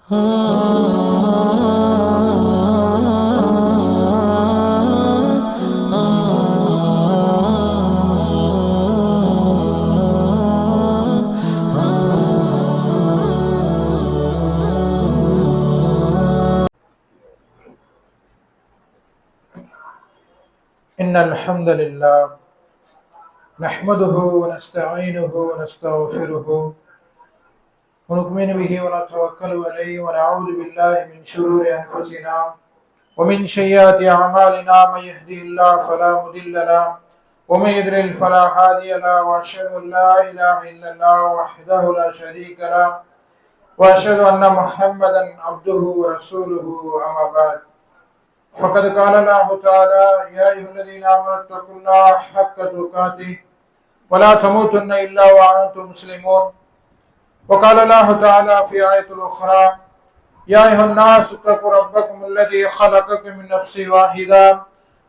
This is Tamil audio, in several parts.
إن الحمد لله نحمده ونستعينه ونستغفره ونؤمن به ونتوكل عليه ونعوذ بالله من شرور أنفسنا ومن سيئات أعمالنا. من يهده الله فلا مضل له ومن يضلل فلا هادي له وأشهد أن لا إله إلا الله وحده لا شريك له وأشهد أن محمدا عبده ورسوله. أما بعد فقد قال الله تعالى: يا أيها الذين آمنوا اتقوا الله حق تقاته ولا تموتن إلا وأنتم مسلمون. وقال الله تعالى في آية أخرى: يا أيها الناس اتقوا ربكم الذي خلقكم من نفس واحدة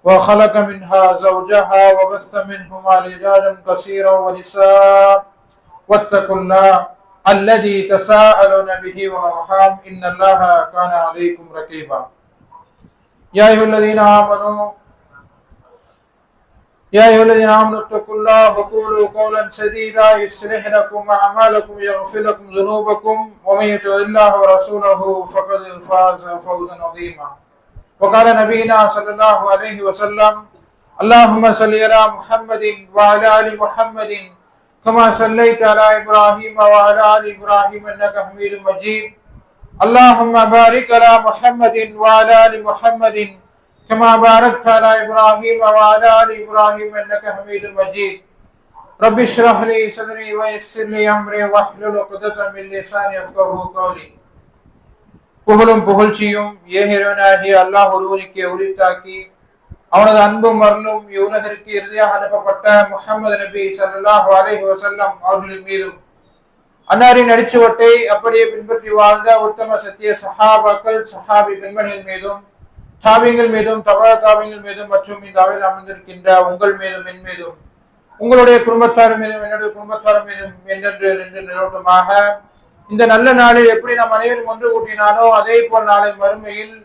وخلق منها زوجها وبث منهما رجالا كثيرا ونساء واتقوا الله الذي تساءلون به والأرحام إن الله كان عليكم رقيبا. يا أيها الذين آمنوا اتقوا الله وقولوا قولا سديدا يصلح لكم أعمالكم ويغفر لكم ذنوبكم ومن يطع الله ورسوله فقد فاز فوزا عظيما. وقال نبينا صلى الله عليه وسلم: اللهم صل على محمد وعلى آل محمد كما صليت على إبراهيم وعلى آل إبراهيم إنك حميد مجيد. اللهم بارك على محمد وعلى آل محمد كما باركت على إبراهيم وعلى آل إبراهيم إنك حميد مجيد. رب اشرح لي صدري ويسر لي أمري واحلل عقدة من لساني يفقهوا قولي. புகழும் புகழ்ச்சியும் ஏகரனாகிய அல்லாஹ் ஒருவனுக்கே உரித்தாக்கி அவனது அன்பும் அருளும் இவ்வுலகிற்கு இறுதியாக அனுப்பப்பட்ட முஹம்மது நபி ஸல்லல்லாஹு அலைஹி வஸல்லம் அவர்களின் மீதும் அன்னாரின் அடிச்சுவட்டை அப்படியே பின்பற்றி வாழ்ந்த உத்தம சத்திய சஹாபாக்கள் சஹாபி பெண்மணிகள் மீதும் தாபியங்கள் மீதும் தபா தாபியங்கள் மீதும் மற்றும் இந்த அவையில் அமர்ந்திருக்கின்ற உங்கள் மீதும் என் மீதும் உங்களுடைய குடும்பத்தார் மீதும் என்னுடைய குடும்பத்தார் மீதும் என்றென்று நிலவட்டமாக இந்த நல்ல நாளில் எப்படி நாம் அனைவரும் ஒன்று கூட்டினானோ அதே போல் நாளை மறுமையில்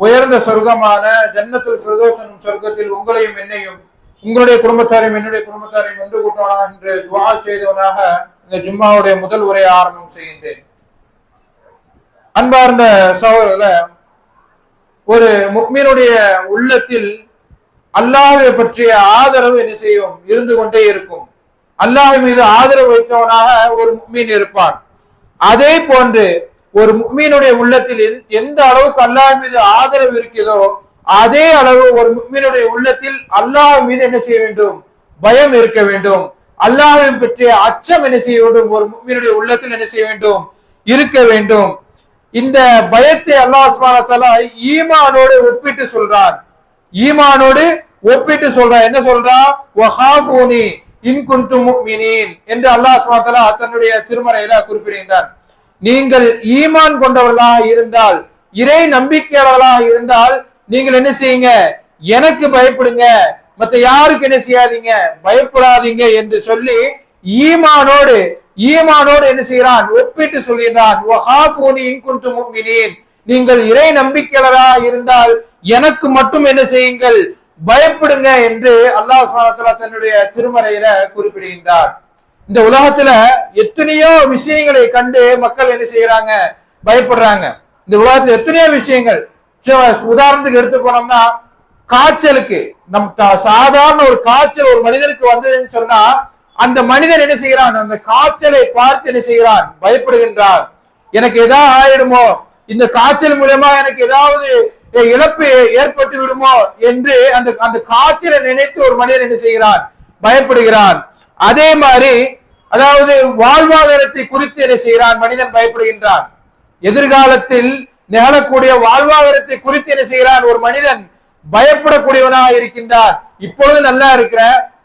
உயர்ந்த சொர்க்கமான ஜன்னத்துல் ஃபிர்தௌஸ் எனும் சொர்க்கத்தில் உங்களையும் என்னையும் உங்களுடைய குடும்பத்தாரையும் என்னுடைய குடும்பத்தாரையும் ஒன்று கூட்டுவானா என்று துஆ செய்தவனாக இந்த ஜும்மாவுடைய முதல் உரையை ஆரம்பம் செய்கின்றேன். அன்பார்ந்த சகோதரர்களே, ஒரு முஃமினுடைய உள்ளத்தில் அல்லாஹ்வை பற்றிய ஆதரவு என்ன செய்யும்? இருந்து கொண்டே இருக்கும். அல்லாஹ் மீது ஆதரவு வைத்தவனாக ஒரு முஃமின் இருப்பான். அதே போன்று ஒரு முஃமினுடைய உள்ளத்தில் எந்த அளவுக்கு அல்லாஹ் மீது ஆதரவு இருக்கிறதோ அதே அளவு ஒரு முஃமினுடைய உள்ளத்தில் அல்லாஹ் மீது என்ன செய்ய வேண்டும்? பயம் இருக்க வேண்டும். அல்லாஹ்வை பற்றிய அச்சம் என்ன செய்ய வேண்டும்? ஒரு முஃமினுடைய உள்ளத்தில் என்ன செய்ய வேண்டும்? இருக்க வேண்டும். இந்த பயத்தை அல்லாஹ் சுப்ஹானஹு வ தஆலா ஈமானோடு ஒப்பிட்டு சொல்றான். ஈமானோடு ஒப்பிட்டு சொல்றான். என்ன சொல்றான்? வஹாஃபூனி இன் குன்தும் முஃமினீன் என்று அல்லாஹ் சுப்ஹானஹு வ தஆலா தன்னுடைய திருமறையில குறிப்பிடுகிறார். நீங்கள் ஈமான் கொண்டவர்களாக இருந்தால், இறை நம்பிக்கையாளர்களாக இருந்தால் நீங்கள் என்ன செய்யுங்க? எனக்கு பயப்படுங்க, மத்த யாருக்கு என்ன செய்யாதீங்க? பயப்படாதீங்க என்று சொல்லி ஈமானோடு என்ன செய்கிறான்? ஒப்பிட்டு சொல்கிறான். வஹாஃபூனி இன் குன்தும் முஃமினீன், நீங்கள் இறை நம்பிக்கையாளராக இருந்தால் எனக்கு மட்டும் என்ன செய்யுங்கள்? பயப்படுங்க என்று அல்லாஹ் சுப்ஹானஹு வ தஆலா தன்னுடைய திருமறையில குறிப்பிடுகின்றார். இந்த உலகத்துல எத்தனையோ விஷயங்களை கண்டு மக்கள் என்ன செய்யறாங்க? பயப்படுறாங்க. இந்த உலகத்துல எத்தனையோ விஷயங்கள். உதாரணத்துக்கு எடுத்து போனோம்னா, காய்ச்சலுக்கு சாதாரண ஒரு காய்ச்சல் ஒரு மனிதனுக்கு வந்ததுன்னு சொன்னா அந்த மனிதன் என்ன செய்கிறான்? அந்த காய்ச்சலை பார்த்து என்ன செய்கிறான்? பயப்படுகின்றான். எனக்கு ஏதாவது ஆயிடுமோ, இந்த காய்ச்சல் மூலமா எனக்கு ஏதாவது இழப்பு ஏற்பட்டு விடுமோ என்று அந்த காய்ச்சலை நினைத்து ஒரு மனிதன் என்ன செய்கிறான்? பயப்படுகிறான். அதே மாதிரி அதாவது வாழ்வாதாரத்தை குறித்து என்ன செய்கிறான்? மனிதன் பயப்படுகின்றான். எதிர்காலத்தில் நிகழக்கூடிய வாழ்வாதாரத்தை குறித்து என்ன செய்கிறான்? ஒரு மனிதன் பயப்படக்கூடியவனாக இருக்கின்றான். இப்பொழுது நல்லா இருக்கிற,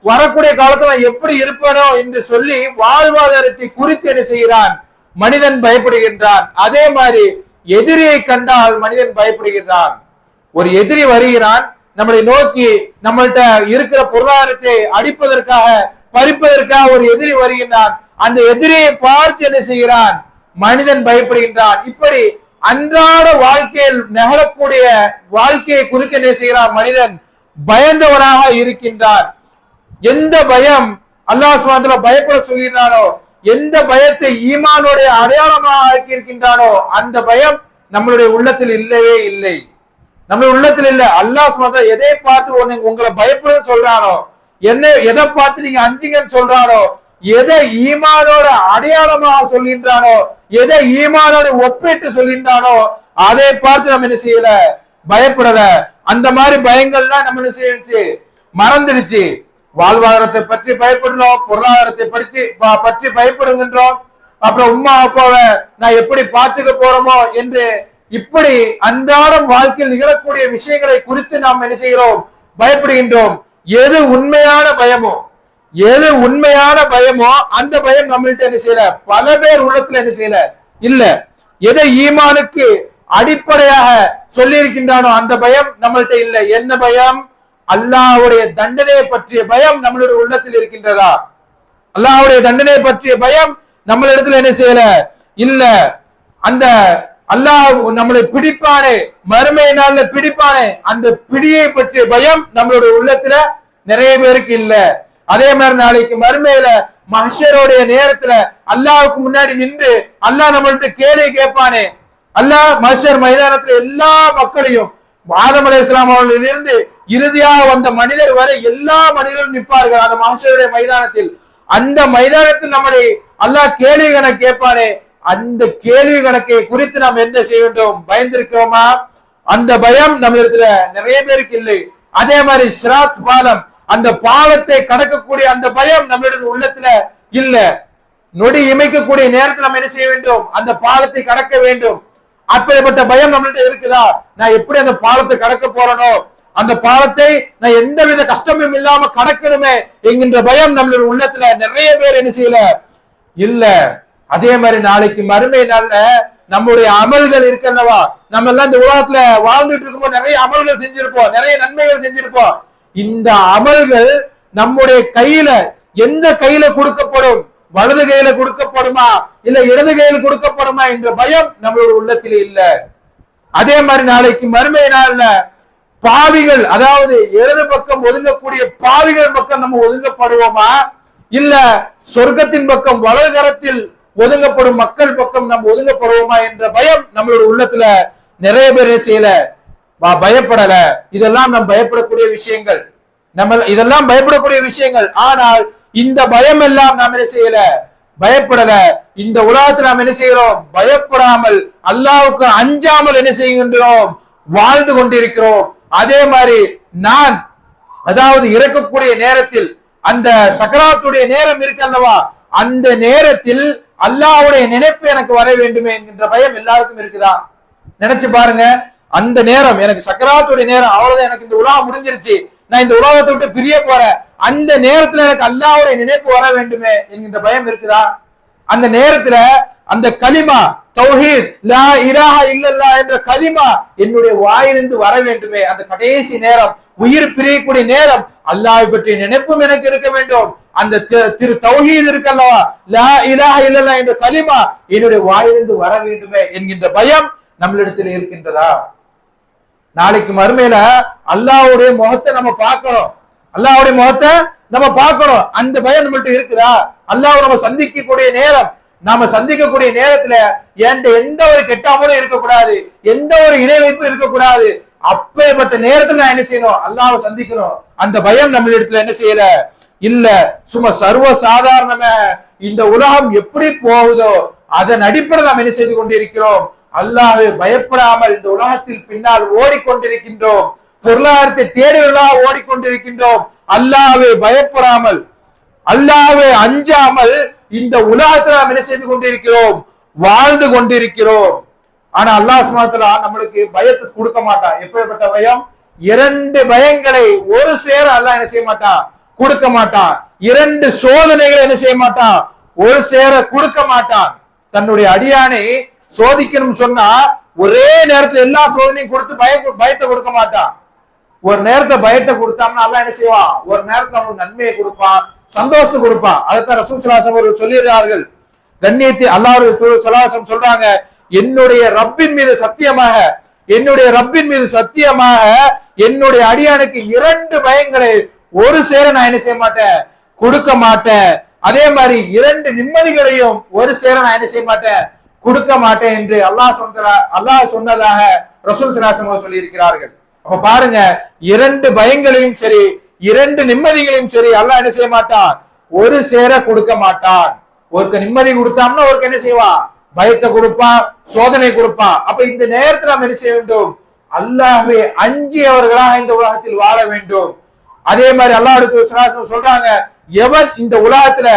வரக்கூடிய காலத்துல எப்படி இருப்பனோ என்று சொல்லி வாழ்வாதாரத்தை குறித்து என்ன செய்கிறான்? மனிதன் பயப்படுகின்றான். அதே மாதிரி எதிரியை கண்டால் மனிதன் பயப்படுகின்றான். ஒரு எதிரி வருகிறான், நம்மளை நோக்கி நம்மள்கிட்ட இருக்கிற பொருளாதாரத்தை அடிப்பதற்காக பறிப்பதற்காக ஒரு எதிரி வருகின்றான். அந்த எதிரியை பார்த்து என்ன செய்கிறான்? மனிதன் பயப்படுகின்றான். இப்படி அன்றாட வாழ்க்கையில் நகரக்கூடிய வாழ்க்கையை குறிக்க என்ன செய்கிறார்? மனிதன் பயந்தவனாக இருக்கின்றான். எந்த பயம் அல்லாஹ் சுப்ஹானஹு வ தஆலா பயப்பட சொல்கிறானோ, எந்த பயத்தை ஈமானுடைய அடையாளமாக ஆக்கி இருக்கின்றானோ அந்த பயம் நம்மளுடைய உள்ளத்தில் இல்லவே இல்லை. நம்ம உள்ளத்தில் இல்ல. அல்லாஹ் சுப்ஹானஹு வ தஆலா எதை பார்த்து உங்களை பயப்படுன்னு சொல்றானோ, என்ன எதை பார்த்து நீங்க அஞ்சுங்கன்னு சொல்றானோ, எதை ஈமானோட அடையாளமாக சொல்கின்றானோ, எதை ஈமானோட ஒப்பிட்டு சொல்கின்றானோ அதை பார்த்து நம்ம என்ன செய்யல? பயப்படல. அந்த மாதிரி பயங்கள்லாம் நம்ம என்ன செய்யுச்சு? மறந்துடுச்சு. வாழ்வாதாரத்தை பற்றி பயப்படுறோம், பொருளாதாரத்தை பற்றி பயப்படுகின்றோம். அப்புறம் உம்மா அப்பாவை நான் எப்படி பார்த்துக்க போறோமோ என்று இப்படி அன்றாடம் வாழ்க்கையில் நிகழக்கூடிய விஷயங்களை குறித்து நாம் என்ன செய்கிறோம்? பயப்படுகின்றோம். எது உண்மையான பயமோ, எது உண்மையான பயமோ அந்த பயம் நம்மள்ட்ட என்ன செய்யல? பல பேர் உள்ளத்துல என்ன செய்யல? இல்ல. எதை ஈமானுக்கு அடிப்படையாக சொல்லி இருக்கின்றானோ அந்த பயம் நம்மள்ட்ட இல்லை. என்ன பயம்? அல்லாஹ்வுடைய தண்டனை பற்றிய பயம் நம்மளுடைய உள்ளத்தில் இருக்கின்றதா? அல்லாஹ்வுடைய தண்டனை பற்றிய பயம் நம்மளிடத்துல என்ன செய்யல? இல்ல. அந்த அல்லாஹ் நம்மளை பிடிப்பானே, மறுமை நாள்ல பிடிப்பானே, அந்த பிடியை பற்றிய பயம் நம்மளுடைய உள்ளத்துல நிறைய பேருக்கு இல்ல. அதே மாதிரி நாளைக்கு மறுமையில மஹ்ஷருடைய நேரத்துல அல்லாஹ்வுக்கு முன்னாடி நின்று அல்லாஹ் நம்மள்ட்ட கேள்வி கேட்பானே. அல்லாஹ் மஹ்ஷர் மைதானத்துல எல்லா மக்களையும் ஆதம் அலைஹிஸ்ஸலாம் அவர்களிலிருந்து இறுதியாக வந்த மனிதர் வரை எல்லா மனிதர்களும் நிற்பார்கள் அந்த மஹ்ஷருடைய மைதானத்தில். அந்த மைதானத்தில் நம்மளை அல்லாஹ் கேள்வி கணக்கு கேட்பானே. அந்த கேள்வி கணக்கை குறித்து நாம் என்ன செய்ய வேண்டும்? பயந்திருக்கிறோமா? அந்த பயம் நம்ம இடத்துல நிறைய பேருக்கு இல்லை. அதே மாதிரி சிராத் பாலம், அந்த பாலத்தை கடக்கக்கூடிய அந்த பயம் நம்மளுடைய உள்ளத்துல இல்ல. நொடி இமைக்கக்கூடிய நேரத்தில் நம்ம என்ன செய்ய வேண்டும்? அந்த பாலத்தை கடக்க வேண்டும். அப்படிப்பட்ட பயம் நம்மள்ட்ட இருக்குதா? நான் எப்படி அந்த பாலத்தை கடக்க போறனோ, அந்த பாலத்தை நான் எந்தவித கஷ்டமும் இல்லாம கடக்கணுமே என்கின்ற பயம் நம்மளுடைய உள்ளத்துல நிறைய பேர் என்ன செய்யல? இல்ல. அதே மாதிரி நாளைக்கு மறுமை நாள்ல நம்முடைய அமல்கள் இருக்கல்லவா, நம்ம எல்லாம் இந்த உலகத்துல வாழ்ந்துட்டு இருக்கும்போது நிறைய அமல்கள் செஞ்சிருப்போம், நிறைய நன்மைகள் செஞ்சிருப்போம். இந்த அமல்கள் நம்முடைய கையில எந்த கையில கொடுக்கப்படும்? வலது கையில கொடுக்கப்படுமா இல்ல இடது கையில் கொடுக்கப்படுமா என்ற பயம் நம்மளோட உள்ளத்திலே இல்ல. அதே மாதிரி நாளைக்கு மறுமை நாள்ல பாவிகள், அதாவது இடது பக்கம் ஒதுங்கக்கூடிய பாவிகள் பக்கம் நம்ம ஒதுங்கப்படுவோமா இல்ல சொர்க்கத்தின் பக்கம் வலது கரத்தில் ஒதுங்கப்படும் மக்கள் பக்கம் நம்ம ஒதுங்கப்படுவோமா என்ற பயம் நம்மளோட உள்ளத்துல நிறைய பேர் செய்யல, பயப்படல. இதெல்லாம் நாம் பயப்படக்கூடிய விஷயங்கள், நம்ம இதெல்லாம் பயப்படக்கூடிய விஷயங்கள். ஆனால் இந்த பயம் எல்லாம் நாம் என்ன செய்யல? பயப்படல. இந்த உலகத்தில் நாம் என்ன செய்கிறோம்? பயப்படாமல் அல்லாஹ்வுக்கு அஞ்சாமல் என்ன செய்கின்றோம்? வாழ்ந்து கொண்டிருக்கிறோம். அதே மாதிரி நான், அதாவது இறக்கக்கூடிய நேரத்தில் அந்த சக்கராத்துடைய நேரம் இருக்கல்லவா, அந்த நேரத்தில் அல்லாஹ்வுடைய நினைப்பு எனக்கு வர வேண்டுமே என்கின்ற பயம் எல்லாருக்கும் இருக்குதா? நினைச்சு பாருங்க. அந்த நேரம் எனக்கு சக்கராத்துடைய நேரம், அவ்வளவுதான், எனக்கு இந்த உலகம் முடிஞ்சிருச்சு, நான் இந்த உலகத்தை விட்டு பிரிய போறேன், அந்த நேரத்துல எனக்கு அல்லாஹ்வுடைய நினைப்பு வர வேண்டுமே என்கின்ற பயம் இருக்குதா? அந்த நேரத்துல அந்த கலிமா தௌஹீத் லா இலாஹா இல்லல்லாஹ் என்ற கலிமா என்னுடைய வாயிலிருந்து வர வேண்டுமே. அந்த கடைசி நேரம், உயிர் பிரியக்கூடிய நேரம், அல்லாஹ்வை பற்றிய நினைப்பும் எனக்கு இருக்க வேண்டும். அந்த திரு தௌஹீத் இருக்கல்லவா, லா இலாஹா இல்லல்லாஹ் என்ற கலிமா என்னுடைய வாயிலிருந்து வர வேண்டுமே என்கின்ற பயம் நம்மளிடத்தில் இருக்கின்றதா? நாளைக்கு மறுமையில அல்லாஹ்வுடைய முகத்தை நம்ம பார்க்கணும், அல்லாஹ்வுடைய முகத்தை நம்ம பார்க்கணும். அந்த பயம் நம்மள்ட்ட இருக்குதா? அல்லாஹ் நம்ம சந்திக்கக்கூடிய நேரம், நாம சந்திக்கக்கூடிய நேரத்துல எந்த ஒரு கெட்டாமலும் இருக்கக்கூடாது, எந்த ஒரு இணை வைப்பு இருக்கக்கூடாது. அப்பேற்பட்ட நேரத்துல நான் என்ன செய்யணும்? அல்லாஹ்வை சந்திக்கணும். அந்த பயம் நம்மளிடத்துல என்ன செய்யல? இல்ல. சும்மா சர்வ சாதாரணமா இந்த உலகம் எப்படி போகுதோ அதன் அடிப்படையில் நாம் என்ன செய்து கொண்டிருக்கிறோம்? அல்லாஹ்வை பயப்படாமல் இந்த உலகத்தில் பின்னால் ஓடிக்கொண்டிருக்கின்றோம். பொருளாதாரத்தை தேடுவதாக ஓடிக்கொண்டிருக்கின்றோம். அல்லாஹ்வை பயப்படாமல், அல்லாஹ்வை அஞ்சாமல் இந்த உலகத்தில் நாம் என்ன செய்து கொண்டிருக்கிறோம்? வாழ்ந்து கொண்டிருக்கிறோம். ஆனா அல்லாஹ் சுப்ஹானஹு வ தஆலா நம்மளுக்கு பயத்தை கொடுக்க மாட்டான். எப்படிப்பட்ட பயம்? இரண்டு பயங்களை ஒரு சேர அல்லாஹ் என்ன செய்ய மாட்டான்? கொடுக்க மாட்டான். இரண்டு சோதனைகளை என்ன செய்ய மாட்டான்? ஒரு சேர கொடுக்க மாட்டான். தன்னுடைய அடியானை சோதிக்கணும் சொன்னா ஒரே நேரத்துல எல்லா சோதனையும் கொடுத்து பயத்தை கொடுக்க மாட்டான். ஒரு நேரத்தை பயத்தை கொடுத்தாம்னா அல்லாஹ் என்ன செய்வான்? ஒரு நேரத்துல அவனுக்கு நன்மையை கொடுப்பான், சந்தோஷத்தை கொடுப்பான். அதைத்தான் ரசூல் ஸல்லல்லாஹு அலைஹி வஸல்லம் சொல்லியிருக்கிறார்கள். கண்ணியத்தை அல்லாஹ்வுடைய தூதர் ஸல்லல்லாஹு அலைஹி வஸல்லம் சொல்றாங்க, என்னுடைய ரப்பின் மீது சத்தியமாக, என்னுடைய ரப்பின் மீது சத்தியமாக என்னுடைய அடியானுக்கு 2 பயங்களை ஒரு சேர நான் என்ன செய்ய மாட்டேன், கொடுக்க மாட்டேன். அதே மாதிரி 2 நிம்மதிகளையும் ஒரு சேர நான் என்ன செய்ய மாட்டேன், கொடுக்க மாட்டேன் என்று அல்லாஹ் சொன்னதாக ரசூல் ஸல்லல்லாஹு அலைஹி வஸல்லம் சொல்லி இருக்கிறார்கள். அப்ப பாருங்க, 2 பயங்களையும் சரி 2 நிம்மதிகளையும் சரி அல்லாஹ் என்ன செய்ய மாட்டான், ஒரு சேர கொடுக்க மாட்டான். ஒருக்கு நிம்மதி கொடுத்தாம்னா ஒருக்கு என்ன செய்வான், பயத்தை கொடுப்பான், சோதனை கொடுப்பான். அப்ப இந்த நேரத்தில் நாம் என்ன செய்ய வேண்டும், அல்லாஹ்வை அஞ்சியவர்களாக இந்த உலகத்தில் வாழ வேண்டும். அதே மாதிரி அல்லாஹ் சொல்றாங்க, எவன் இந்த உலகத்துல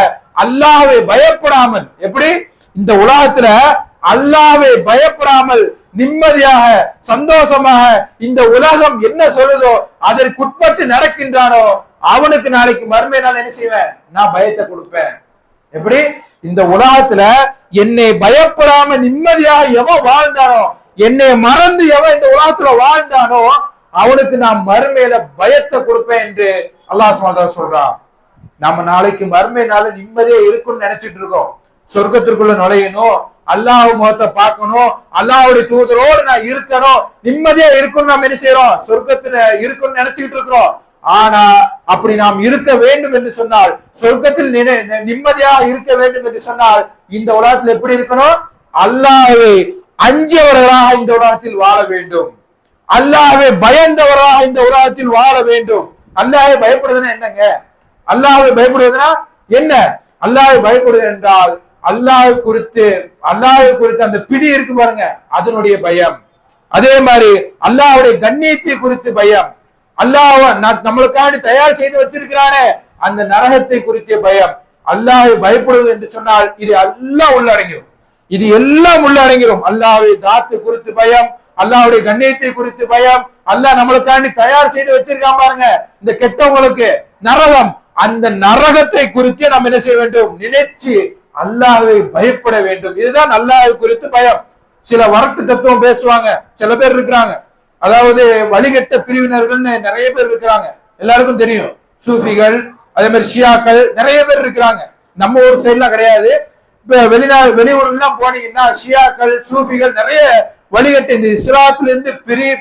அல்லாஹ்வை பயப்படாமல், எப்படி இந்த உலகத்துல அல்லாஹ்வை பயப்படாமல் நிம்மதியாக சந்தோஷமாக இந்த உலகம் என்ன சொல்லுதோ அதற்குட்பட்டு நடக்கின்றானோ அவனுக்கு நாளைக்கு மறுமை நாள் என்ன செய்வேன், நான் பயத்தை கொடுப்பேன். எப்படி இந்த உலகத்துல என்னை பயப்படாம நிம்மதியாக எவன் வாழ்ந்தானோ, என்னை மறந்து எவன் இந்த உலகத்துல வாழ்ந்தானோ அவனுக்கு நான் மறுமையில பயத்தை கொடுப்பேன் என்று அல்லாஹ் சுப்ஹானஹு வ தஆலா சொல்றான். நம்ம நாளைக்கு மறுமை நாள் நிம்மதியா இருக்கும்னு நினைச்சிட்டு இருக்கோம். சொர்க்கத்திற்குள்ள நுழையணும், அல்லாஹ் முகத்தை பார்க்கணும், அல்லாஹ்வுடைய தூதரோடு நான் இருக்கணும், நிம்மதியா இருக்கும்னு நாம் என்ன செய்யறோம், சொர்க்கத்துல இருக்கும்னு நினைச்சுக்கிட்டு இருக்கிறோம். ஆனா அப்படி நாம் இருக்க வேண்டும் என்று சொன்னால், சொர்க்கத்தில் நிம்மதியாக இருக்க வேண்டும் என்று சொன்னால் இந்த உலகத்தில் எப்படி இருக்கணும், அல்லாஹ்வை அஞ்சியவர்களாக இந்த உலகத்தில் வாழ வேண்டும், அல்லாஹ்வை பயந்தவராக இந்த உலகத்தில் வாழ வேண்டும். அல்லாஹ்வை பயப்படுவதுன்னா என்னங்க, அல்லாஹ்வை பயப்படுவதுன்னா என்ன, அல்லாஹ்வை பயப்படுவது என்றால் அல்லாஹ் குறித்து அந்த பிடி இருக்கு பாருங்க, அதனுடைய பயம். அதே மாதிரி அல்லாஹ்வுடைய கண்ணியத்தை குறித்து பயம், அல்லாஹ் நம்மளுக்காண்டி தயார் செய்து வச்சிருக்கிறானே அந்த நரகத்தை குறித்த பயம். அல்லாஹ்வை பயப்படுவது என்று சொன்னால் இது எல்லாம் உள்ளடங்கிடும், இது எல்லாம் உள்ளடங்கிடும். அல்லாஹ்வை தாத்து குறித்து பயம், அல்லாஹ்வுடைய கண்ணியத்தை குறித்து பயம், அல்லாஹ் நம்மளுக்காண்டி தயார் செய்து வச்சிருக்கான் பாருங்க இந்த கெட்டவங்களுக்கு நரகம், அந்த நரகத்தை குறித்து நாம் என்ன செய்ய வேண்டும், நினைச்சு அல்லாஹ்வை பயப்பட வேண்டும். இதுதான் அல்லாஹ்வை குறித்து பயம். சில வரட்டு தத்துவம் பேசுவாங்க சில பேர் இருக்கிறாங்க, அதாவது வழிகட்ட பிரிவினர்கள் நிறைய பேர் இருக்கிறாங்க, எல்லாருக்கும் தெரியும். சூஃபிகள், அதே மாதிரி ஷியாக்கள் நிறைய பேர் இருக்கிறாங்க. நம்ம ஊர் சைட்லாம் கிடையாது. இப்ப வெளியூர் எல்லாம் போனீங்கன்னா ஷியாக்கள் சூஃபிகள் நிறைய வழிகட்ட, இந்த இஸ்லாத்துல இருந்து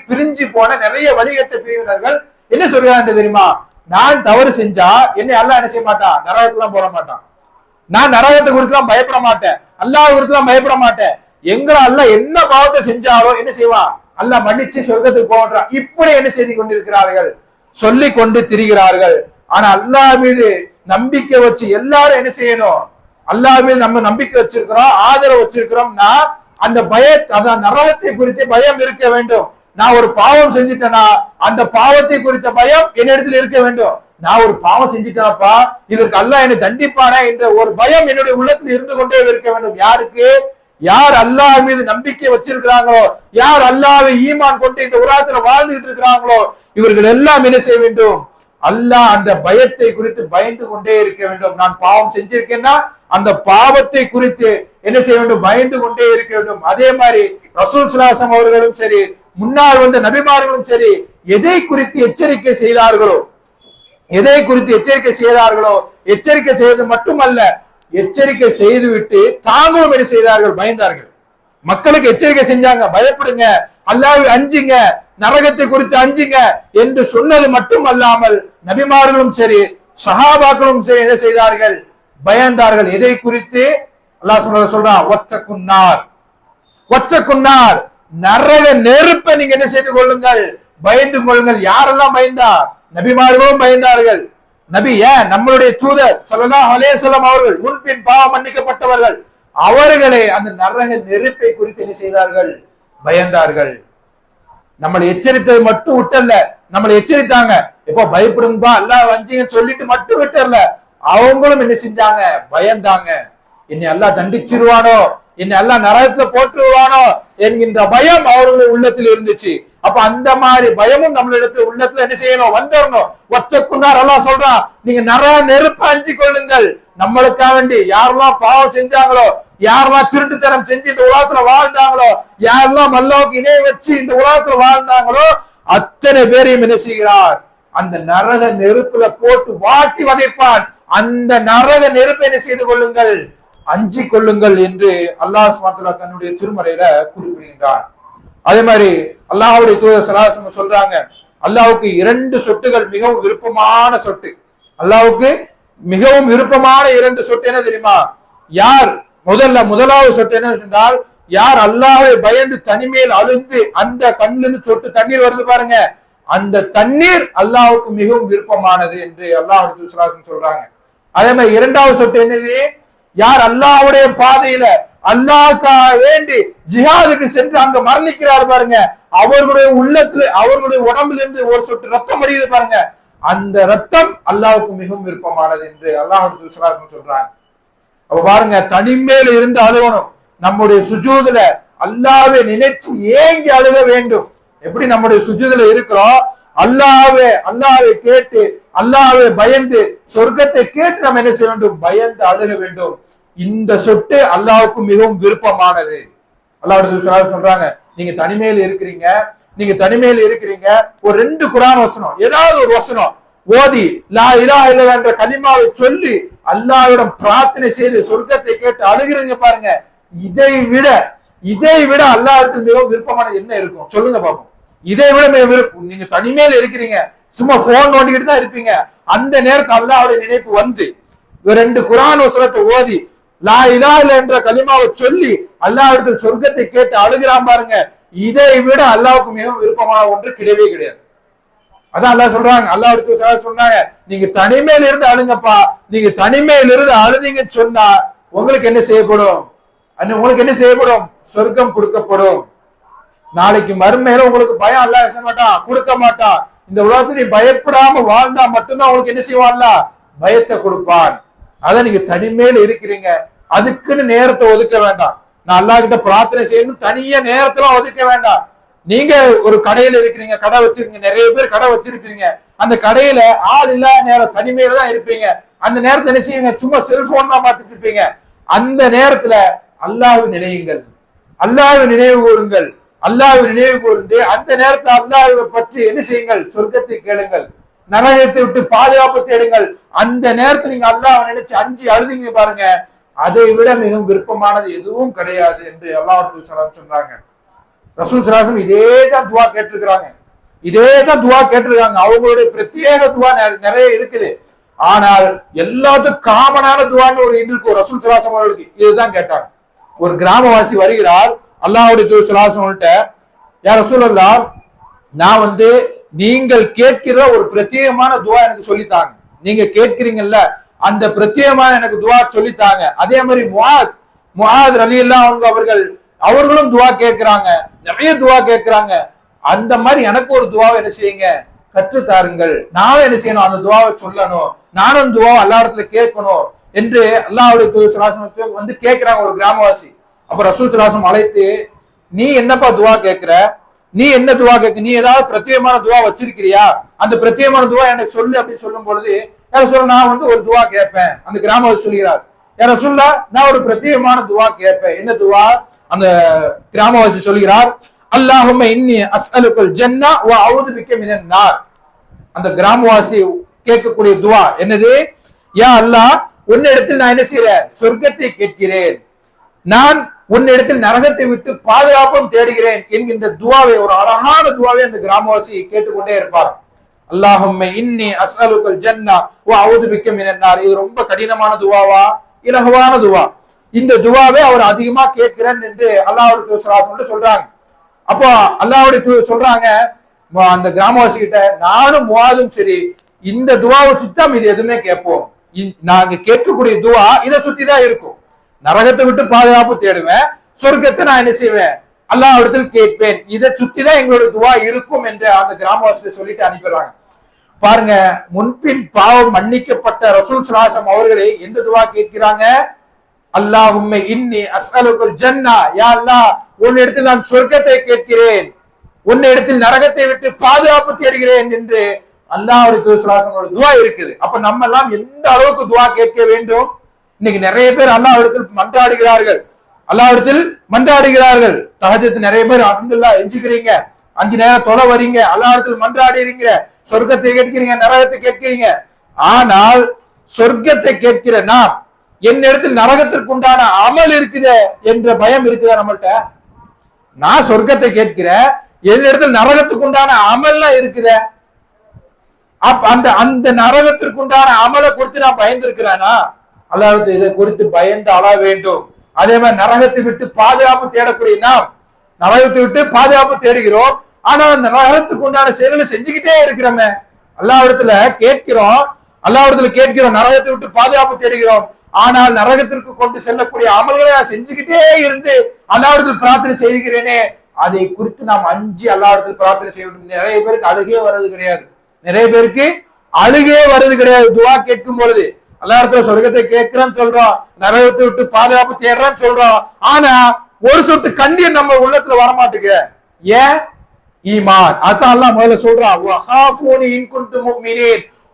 பிரிஞ்சு போன நிறைய வழிகட்ட பிரிவினர்கள் என்ன சொல்றாங்க தெரியுமா, நான் தவறு செஞ்சா என்னை அல்லாஹ் என்ன செய்ய மாட்டான், நரகத்துலாம் போட மாட்டான், நான் நரகத்தை குறித்துலாம் பயப்பட மாட்டேன், அல்லாஹ் குறித்துலாம் பயப்பட மாட்டேன், எங்களை அல்லாஹ் என்ன பாவத்தை செஞ்சாலோ என்ன செய்வான், அல்லாஹ் மன்னிச்சு சொர்க்கத்துக்கு போன்றான். இப்படி என்ன செய்து கொண்டிருக்கிறார்கள், சொல்லி கொண்டு திரிகிறார்கள். ஆனா அல்லாஹ் மீது நம்பிக்கை வச்சு எல்லாரும் என்ன செய்யணும், அல்லாஹ் மீது நம்ம நம்பிக்கை வச்சிருக்கிறோம், ஆதரவு வச்சிருக்கிறோம்னா அந்த அதான் நரகத்தை குறித்து பயம் இருக்க வேண்டும். நான் ஒரு பாவம் செஞ்சுட்டேனா அந்த பாவத்தை குறித்த பயம் என்னிடத்தில் இருக்க வேண்டும். நான் ஒரு பாவம் செஞ்சுட்டேனப்பா, இதற்கு அல்லாஹ் என்னை தண்டிப்பானே என்ற ஒரு பயம் என்னுடைய உள்ளத்தில் இருந்து கொண்டே இருக்க வேண்டும். யாருக்கு, யார் அல்லாஹ் மீது நம்பிக்கை வச்சிருக்கிறாங்களோ, யார் அல்லாஹ்வை ஈமான் கொண்டு இந்த உலகத்துல வாழ்ந்துகிட்டு இருக்கிறாங்களோ இவர்கள் எல்லாம் என்ன செய்ய வேண்டும், அல்லாஹ் அந்த பயத்தை குறித்து பயந்து கொண்டே இருக்க வேண்டும். நான் பாவம் செஞ்சிருக்கேன்னா அந்த பாவத்தை குறித்து என்ன செய்ய வேண்டும், பயந்து கொண்டே இருக்க வேண்டும். அதே மாதிரி ரசூல் ஸல்லல்லாஹு அலைஹி வஸல்லம் அவர்களும் சரி, முன்னால் வந்த நபிமார்களும் சரி, எதை குறித்து எச்சரிக்கை செய்தார்களோ எச்சரிக்கை செய்வது மட்டுமல்ல, எச்சரிக்கை செய்துவிட்டு தாங்களும் என்ன செய்தார்கள், பயந்தார்கள். மக்களுக்கு எச்சரிக்கை செஞ்சாங்க, பயப்படுங்க, அல்லாஹ்வை அஞ்சுங்க, நரகத்தை குறித்து அஞ்சுங்க என்று சொன்னது மட்டும் அல்லாமல் நபிமார்களும் சரி சஹாபாக்களும் சரி என்ன செய்தார்கள், பயந்தார்கள். எதை குறித்து, அல்லாஹ் சொல்றான், ஒத்தக்குன்னார், நரக நெருப்பை நீங்க என்ன செய்து கொள்ளுங்கள், பயந்து கொள்ளுங்கள். யாரெல்லாம் பயந்தா, நபிமார்களும் பயந்தார்கள். நபி நம்மளுடைய தூதர் ஸல்லல்லாஹு அலைஹி வஸல்லம் அவர்கள் முன்பின் பாவம் மன்னிக்கப்பட்டவர்கள், அவர்களே அந்த நரக நெருப்பை குறித்து என்ன செய்தார்கள், பயந்தார்கள். நம்மளை எச்சரித்தது மட்டும் விட்டல, நம்மளை எச்சரித்தாங்க, எப்போ பயப்படுங்கப்பா அல்லாஹ் வஞ்சிங்கன்னு சொல்லிட்டு மட்டும் விட்டல, அவங்களும் என்ன செஞ்சாங்க, பயந்தாங்க. என்னை அல்லாஹ் தண்டிச்சிருவானோ, என்னை அல்லாஹ் நரகத்துல போட்டுருவானோ என்கின்ற பயம் அவர்களுடைய உள்ளத்தில் இருந்துச்சு. அப்ப அந்த மாதிரி பயமும் நம்மளிடத்துல உள்ளத்துல என்ன செய்யணும், வந்துடணும். ஒத்தக்குன்னார் அல்லாஹ் சொல்றான், நீங்க நரக நெருப்பு அஞ்சு கொள்ளுங்கள். நம்மளுக்காக வேண்டி யாரெல்லாம் பாவம் செஞ்சாங்களோ, யாரெல்லாம் திருட்டுத்தனம் செஞ்சு இந்த உலகத்துல வாழ்ந்தாங்களோ, யாரெல்லாம் அல்லாஹ்வுக்கு இணை வச்சு இந்த உலகத்துல வாழ்ந்தாங்களோ அத்தனை பேரையும் என்ன செய்கிறார், அந்த நரக நெருப்புல போட்டு வாட்டி வதைப்பான். அந்த நரக நெருப்பை என்ன செய்து கொள்ளுங்கள், அஞ்சி கொள்ளுங்கள் என்று அல்லாஹ் சுப்ஹானஹு வ தஆலா தன்னுடைய திருமறையில குறிப்பிடுகின்றார். அதே மாதிரி அல்லாஹ்வுடைய தூதர் ஸல்லல்லாஹு அலைஹி வஸல்லம் சொல்றாங்க, அல்லாஹ்வுக்கு 2 சொட்டுகள் மிகவும் விருப்பமான சொட்டு. அல்லாஹ்வுக்கு மிகவும் விருப்பமான 2 சொட்டு என்ன தெரியுமா? யார் முதலாவது சொட்டு என்ன சொன்னால், யார் அல்லாஹ்வை பயந்து தனிமையில் அழுந்து அந்த கண்ணிலிருந்து சொட்டு தண்ணீர் வருது பாருங்க, அந்த தண்ணீர் அல்லாஹ்வுக்கு மிகவும் விருப்பமானது என்று அல்லாஹ்வுடைய தூதர் ஸல்லல்லாஹு அலைஹி வஸல்லம் சொல்றாங்க. அதே மாதிரி 2வது சொட்டு என்னது? யார் அல்லாஹ்வுடைய பாதையில அல்லாஹ்க்காக வேண்டி ஜிஹாதுக்கு சென்று அங்க மரணிக்கிறார் பாருங்க, அவர்களுடைய உள்ளத்துல அவர்களுடைய உடம்புல இருந்து ஒரு சொட்டு ரத்தம் வடியுது பாருங்க, அந்த ரத்தம் அல்லாஹ்வுக்கு மிகவும் விருப்பமானது என்று அல்லாஹ்வுடைய தூதர் ஸல்லல்லாஹு அலைஹி வஸல்லம் சொல்றாங்க. அப்ப பாருங்க, தனிமையில இருந்து அழுகணும். நம்முடைய சுஜூதுல அல்லாஹ்வை நினைச்சு ஏங்கி அழுக வேண்டும். எப்படி நம்முடைய சுஜூதுல இருக்கிறோம், அல்லாஹ்வை கேட்டு அல்லாஹ்வை பயந்து சொர்க்கத்தை கேட்டு நம்ம என்ன செய்ய வேண்டும்? பயந்து அழுக வேண்டும். இந்த சொட்டு அல்லாஹ்வுக்கு மிகவும் விருப்பமானது. அல்லாஹ் சொல்றாங்க, நீங்க தனிமையில் இருக்கிறீங்க, ஒரு 2 குர்ஆன் வசனம், ஏதாவது ஒரு வசனம் ஓதி லா இலாஹ இல்லல்லாஹ் என்ற கலிமாவை சொல்லி அல்லாஹ்விடம் பிரார்த்தனை செய்து சொர்க்கத்தை கேட்டு அழுகிறீங்க பாருங்க, இதை விட அல்லாஹ்வுக்கு மிகவும் விருப்பமானது என்ன இருக்கும் சொல்லுங்க பாப்போம். இதை விட விருப்பம். நீங்க தனிமையில இருக்கிறீங்க, சும்மா போன் நோண்டிக்கிட்டு தான் இருப்பீங்க, அந்த நேரத்தில் அல்லாஹ்வுடைய நினைப்பு வந்து 2 குர்ஆன் வசனத்தை ஓதி லா இலாஹ இல்லல்லாஹ் என்ற கலிமாவை சொல்லி அல்லாஹ்விடத்தில் சொர்க்கத்தை கேட்டு அழுகிறான் பாருங்க, இதை விட அல்லாஹ்வுக்கு மிகவும் விருப்பமான ஒன்று கிடையவே கிடையாது. அதான் அல்லாஹ் சொல்றாங்க, அல்லாஹ்வுடைய சொன்னாங்க, நீங்க தனிமையில இருந்து அழுங்கப்பா, நீங்க தனிமையில இருந்து அழுதீங்கன்னு சொன்னா உங்களுக்கு என்ன செய்யப்படும்? சொர்க்கம் கொடுக்கப்படும். நாளைக்கு மறுமையில உங்களுக்கு பயம் அல்லாஹ் செய்ய மாட்டான், கொடுக்க மாட்டான். இந்த உலகத்துல நீ பயப்படாம வாழ்ந்தா மட்டும்தான் உங்களுக்கு என்ன செய்வான்? பயத்தை கொடுப்பான். அத நீங்க தனிமையில இருக்கிறீங்க, அதுக்குன்னு நேரத்தை ஒதுக்க வேண்டாம். நான் அல்லாஹ் கிட்ட பிரார்த்தனை செய்யணும் தனியா நேரத்துல ஒதுக்க வேண்டாம். நீங்க ஒரு கடையில இருக்கிறீங்க, கடை வச்சிருக்கீங்க, நிறைய பேர் கடை வச்சிருப்பீங்க, அந்த கடையில ஆள் இல்லாத நேரம் தனிமையில தான் இருப்பீங்க. அந்த நேரத்தை என்ன செய்வீங்க? சும்மா செல்போன் தான் பார்த்துட்டு இருப்பீங்க. அந்த நேரத்துல அல்லாஹ்வை நினைவுங்கள், அல்லாஹ்வை நினைவு கூறுங்கள். அல்லாஹ்வை நினைவு கூர்ந்து அந்த நேரத்தில் அல்லாஹ்வை பற்றி என்ன செய்யுங்கள்? சொர்க்கத்தை கேளுங்கள், நரகத்தை விட்டு பாதுகாப்பு தேடுங்கள். அந்த நேரத்தில் நீங்க அல்லாஹ்வை நினைச்சு அஞ்சு அழுதிங்க பாருங்க, அதை விட மிகவும் விருப்பமானது எதுவும் கிடையாது என்று அல்லாஹ் சொன்னாங்க. ரசூல் ஸல்லல்லாஹு இதேதான் துவா கேட்டிருக்கிறாங்க, அவங்களுடைய பிரத்யேக துவா நிறைய இருக்குது. ஆனால் எல்லாத்துக்கும் காமனான துவான்னு ஒரு இருக்கு ரசூல் ஸல்லல்லாஹு அவர்களுக்கு. இதுதான் கேட்டாங்க. ஒரு கிராமவாசி வருகிறார் அல்லாஹ்வுடைய தூதர் ஸல்லல்லாஹு அலைஹி வஸல்லம், யா ரசூலல்லாஹ், நான் நீங்கள் கேட்கிற ஒரு பிரத்யேகமான துவா எனக்கு சொல்லித்தாங்க. நீங்க கேட்கிறீங்கல்ல, அந்த பிரத்யேகமான எனக்கு துவா சொல்லித்தாங்க. அதே மாதிரி முஆத் ரலியல்லாஹு அன்ஹு அவர்களும் துவா கேட்கிறாங்க, நிறைய துவா கேட்கிறாங்க. அந்த மாதிரி எனக்கு ஒரு துவாவை என்ன செய்யுங்க? கற்றுத்தாருங்கள். நானும் என்ன செய்யணும்? அந்த துவாவை சொல்லணும், நானும் துவாவை அல்லாஹ் இடத்துல கேட்கணும் என்று அல்லாஹ்வுடைய தூதர் ஸல்லல்லாஹு அலைஹி வஸல்லம் கேட்கிறாங்க ஒரு கிராமவாசி. அப்ப ரசூல் ஸல்லல்லாஹு அலைஹி வஸல்லம் அழைத்து, நீ என்னப்பா துவா கேட்கிற? நீ என்ன துவா கேட்க? நீ ஏதாவது பிரத்யேகமான துவா வச்சிருக்கிறியா? அந்த பிரத்யேகமான துவா எனக்கு சொல்லு அப்படின்னு சொல்லும் பொழுது, யார சொல்ல, நான் ஒரு துவா கேட்பேன். அந்த கிராமவாசி சொல்கிறார், யார சொல்ல, நான் ஒரு பிரத்யேகமான துவா கேட்பேன். என்ன துவா? அந்த கிராமவாசி சொல்கிறார், அல்லாஹும்ம இன்னி அஸ்அலுக்கல் ஜன்னா வ அஊது பிக்க மினன் நார். அந்த கிராமவாசி கேட்கக்கூடிய துவா என்னது? யா அல்லாஹ், உன்னிடத்தில் நான் என்ன செய்றேன்? சொர்க்கத்தை கேட்கிறேன், நான் உன்னிடத்தில் நரகத்தை விட்டு பாதுகாப்பும் தேடுகிறேன் என்கின்ற துவாவை, ஒரு அழகான துவாவை அந்த கிராமவாசி கேட்டுக்கொண்டே இருப்பார். அல்லாஹும்ம இன்னி அஸ்அலுக்கல் ஜன்னா வ அஊது பிக்க மினன் நார். இது ரொம்ப கடினமான துவாவா? இலகுவான துவா. இந்த துவாவை அவர் அதிகமா கேட்கிறேன் என்று அல்லாஹ்வுடைய தூதர் ஸல்லல்லாஹு அலைஹி வஸல்லம் சொல்றாங்க. அப்போ அல்லாஹ்வுடைய தூதர் சொல்றாங்க அந்த கிராமவாசி கிட்ட, நானும் முஆதும் சரி இந்த துவாவை சுத்தம் இது எதுவுமே கேட்போம். நாங்க கேட்கக்கூடிய துவா இதை சுத்தி தான் இருக்கும். நரகத்தை விட்டு பாதுகாப்பு தேடுவேன், சொர்க்கத்தை நான் என்ன செய்வேன்? அல்லாஹ்விடத்தில் கேட்பேன். இதை சுத்தி தான் எங்களுடைய துவா இருக்கும் என்று அந்த கிராமவாசியை சொல்லிட்டு அனுப்பிடுறாங்க. பாருங்க, முன்பின் பாவம் மன்னிக்கப்பட்ட ரசூல் ஸல்லல்லாஹு அலைஹி வஸல்லம் அவர்களே எந்த துவா கேட்கிறாங்க? அல்லாஹும்ம இன்னி அஸ்அலுக்கல் ஜன்னா, யா அல்லாஹ், உன்னிடத்தில் நான் சொர்க்கத்தை கேட்கிறேன், உன்னிடத்தில் நரகத்தை விட்டு பாதுகாப்பு தேடுகிறேன் என்று அல்லாஹ்வுடைய தூதர் ஸல்லல்லாஹு அலைஹி வஸல்லம் துஆ இருக்குது. அப்ப நம்ம எல்லாம் எந்த அளவுக்கு துஆ கேட்க வேண்டும்? இன்னைக்கு நிறைய பேர் அல்லாஹ்விடத்தில் மன்றாடுகிறார்கள். தஹஜ்ஜத் நிறைய பேர் அல்ஹம்துலில்லாஹ் எஞ்சிக்கிறீங்க, 5 நேரம் தொலை வரீங்க, அல்லாஹ்விடத்தில் மன்றாடுறீங்க, சொர்க்கத்தை கேட்கிறீங்க, நரகத்தை கேட்கிறீங்க. ஆனால் சொர்க்கத்தை கேட்கிற நாம் என் இடத்தில் நரகத்திற்கு உண்டான அமல் இருக்குதே என்ற பயம் இருக்குதா நம்மள்ட்ட? நான் சொர்க்கத்தை கேட்கிறேன், என் இடத்தில் நரகத்துக்கு உண்டான அமல்லாம் இருக்குத. அந்த அந்த நரகத்திற்கு உண்டான அமலை குறித்து நான் பயந்திருக்கிறானா? அல்லாஹ் இதை குறித்து பயந்து அழ வேண்டும். அதே மாதிரி நரகத்தை விட்டு பாதுகாப்பு தேடக்கூடிய நாம் நரகத்தை விட்டு பாதுகாப்பு தேடுகிறோம், ஆனா அந்த நரகத்துக்கு உண்டான செயல்களை செஞ்சுக்கிட்டே இருக்கிறோமே. அல்லாஹ்விடத்துல கேட்கிறோம், நரகத்தை விட்டு பாதுகாப்பு தேடுகிறோம், ஆனால் நரகத்திற்கு கொண்டு செல்லக்கூடிய அமல்களை நான் செஞ்சுக்கிட்டே இருந்து அல்லாஹ்விடத்தில் பிரார்த்தனை செய்கிறேனே, அதை குறித்து நாம் அஞ்சு அல்லாஹ்விடத்தில் பிரார்த்தனை செய்ய வேண்டும். நிறைய பேருக்கு அழுகே வர்றது கிடையாது, துவா கேட்கும் பொழுது அல்லாஹ்விடத்துல சொர்க்கத்தை கேட்கிறேன்னு சொல்றோம், நரகத்தை விட்டு பாதுகாப்பு தேடுறேன்னு சொல்றோம், ஆனா ஒரு சொட்டு கண்ணீர் நம்ம உள்ளத்துல வரமாட்டுக்கு. ஏன்? ஈமான். அதான் அல்லாஹ் முதல்ல சொல்றான்,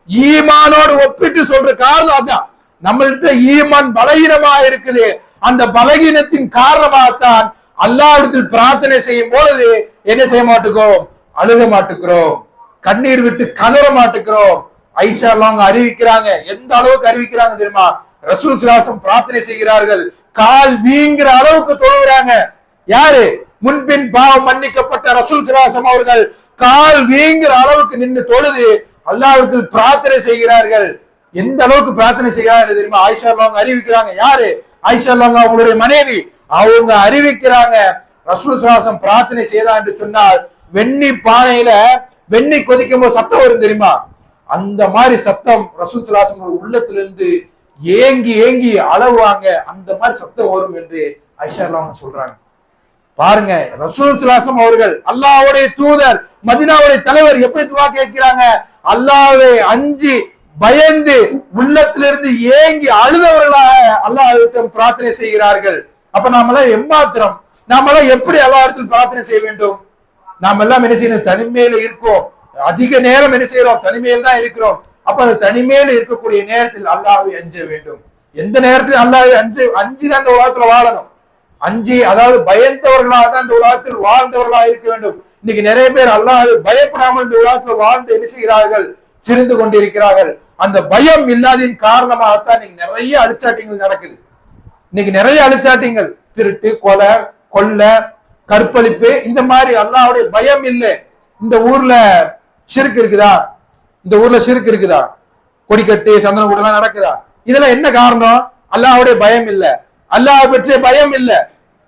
ஈமானோடு ஒப்பிட்டு சொல்ற காரணம் அதான். நம்மள்கிட்ட ஈமான் பலகீனமா இருக்குது. அந்த பலகீனத்தின் காரணமாகத்தான் அல்லாஹ்விடத்தில் பிரார்த்தனை செய்யும் பொழுது என்ன செய்ய மாட்டுக்கிறோம்? அழுக மாட்டுக்கிறோம், கண்ணீர் விட்டு கதற மாட்டுக்கிறோம். ஐஷா அவங்க அறிவிக்கிறாங்க, எந்த அளவுக்கு அறிவிக்கிறாங்க தெரியுமா? ரசூல் ஸல்லல்லாஹு பிரார்த்தனை செய்கிறார்கள், கால் வீங்கிற அளவுக்கு தொழுகிறாங்க. யாரு? முன்பின் பாவம் மன்னிக்கப்பட்ட ரசூல் ஸல்லல்லாஹு அவர்கள் கால் வீங்கிற அளவுக்கு நின்று தொழுது அல்லாஹ்விடத்தில் பிரார்த்தனை செய்கிறார்கள். எந்த அளவுக்கு பிரார்த்தனை செய்கிறார்கள் தெரியுமா? ஆயிஷா அவங்க அறிவிக்கிறாங்க. யாரு? ஆயிஷா அவங்களுடைய மனைவி. அவங்க அறிவிக்கிறாங்க, ரசூல் ஸல்லல்லாஹு பிரார்த்தனை செய்தா என்று சொன்னால் வெண்ணி பானையில வெண்ணி கொதிக்கும் போது சத்தம் வரும் தெரியுமா? அந்த மாதிரி சத்தம் ரசூல் ஸல்லல்லாஹு உள்ளத்திலிருந்து ஏங்கி ஏங்கி அளவுவாங்க, அந்த மாதிரி சத்தம் வரும் என்று ஆயிஷா அவங்க சொல்றாங்க. பாருங்க, ரசூல் ஸல்லல்லாஹு அவர்கள் அல்லாஹ்வுடைய தூதர், மதீனாவுடைய தலைவர் எப்படி துஆ கேட்கிறாங்க? அல்லாஹ்வை அஞ்சி பயந்து உள்ளத்திலிருந்து ஏங்கி அழுதவர்களாக அல்லாஹ்விடம் பிரார்த்தனை செய்கிறார்கள். அப்ப நாமெல்லாம் எம்மாத்திரம், நாமெல்லாம் எப்படி அல்லாஹ்விடத்தில் பிரார்த்தனை செய்ய வேண்டும்? நாம் எல்லாம் என்ன செய்யணும்? தனிமையில இருக்கோம், அதிக நேரம் என்ன செய்யறோம்? தனிமையில் தான் இருக்கிறோம். அப்ப அந்த தனிமையில இருக்கக்கூடிய நேரத்தில் அல்லாஹ்வை அஞ்ச வேண்டும். எந்த நேரத்தில் அல்லாஹ்வை அஞ்சி தான் இந்த உலகத்துல வாழணும். அஞ்சி, அதாவது பயந்தவர்களாக தான் இந்த உலகத்தில் வாழ்ந்தவர்களாக இருக்க வேண்டும். இன்னைக்கு நிறைய பேர் அல்லாஹ்வை பயப்படாமல் இந்த உலகத்துல வாழ்ந்து என்ன செய்கிறார்கள்? திரிந்து கொண்டிருக்கிறார்கள். அந்த பயம் இல்லாதின் காரணமாகத்தான் இன்னைக்கு நிறைய அழிச்சாட்டிகள் நடக்குது. இன்னைக்கு நிறைய அழிச்சாட்டிங்கள், திருட்டு, கொலை, கொள்ளை, கற்பழிப்பு, இந்த மாதிரி அல்லாஹ்வுடைய பயம் இல்லை. இந்த ஊர்ல ஷிர்க் இருக்குதா? இந்த ஊர்ல ஷிர்க் இருக்குதா? கொடிக்கட்டு, சந்தன கூடலாம் நடக்குதா? இதெல்லாம் என்ன காரணம்? அல்லாஹ்வுடைய பயம் இல்ல, அல்லாஹ் பற்றிய பயம் இல்ல.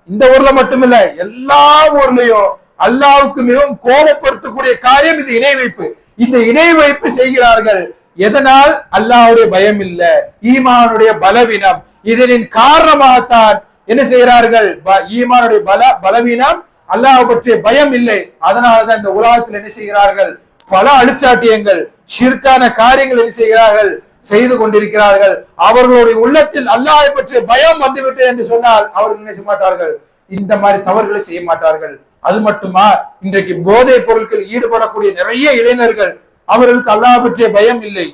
இந்த ஊர்ல மட்டும் இல்ல, எல்லா ஊர்லயும் அல்லாஹ்வுக்கு மிகவும் கோபப்படுத்தக்கூடிய காரியம் இந்த இணை வைப்பு. இந்த இணை வைப்பு செய்கிறார்கள். எதனால்? அல்லாஹ்வுடைய பயம் இல்ல, ஈமானுடைய பலவீனம். இதனின் காரணமாகத்தான் என்ன செய்கிறார்கள்? ஈமானுடைய பலவீனம், அல்லாஹ் பற்றிய பயம் இல்லை. அதனாலதான் இந்த உலகத்தில் என்ன செய்கிறார்கள்? பல அழிச்சாட்டியங்கள், ஷிர்கான காரியங்கள் என்ன செய்கிறார்கள்? செய்து கொண்டிருக்கிறார்கள். அவர்களுடைய உள்ளத்தில் அல்லாஹ்வை பற்றிய பயம் வந்துவிட்டது என்று சொன்னால் அவர்கள் என்ன செய்ய மாட்டார்கள்? இந்த மாதிரி தவறுகளை செய்ய மாட்டார்கள். அது மட்டுமா, இன்றைக்கு போதைப் பொருட்கள் ஈடுபடக்கூடிய நிறைய இளைஞர்கள், அவர்களுக்கு அல்லாஹ் பற்றிய பயம் இல்லை.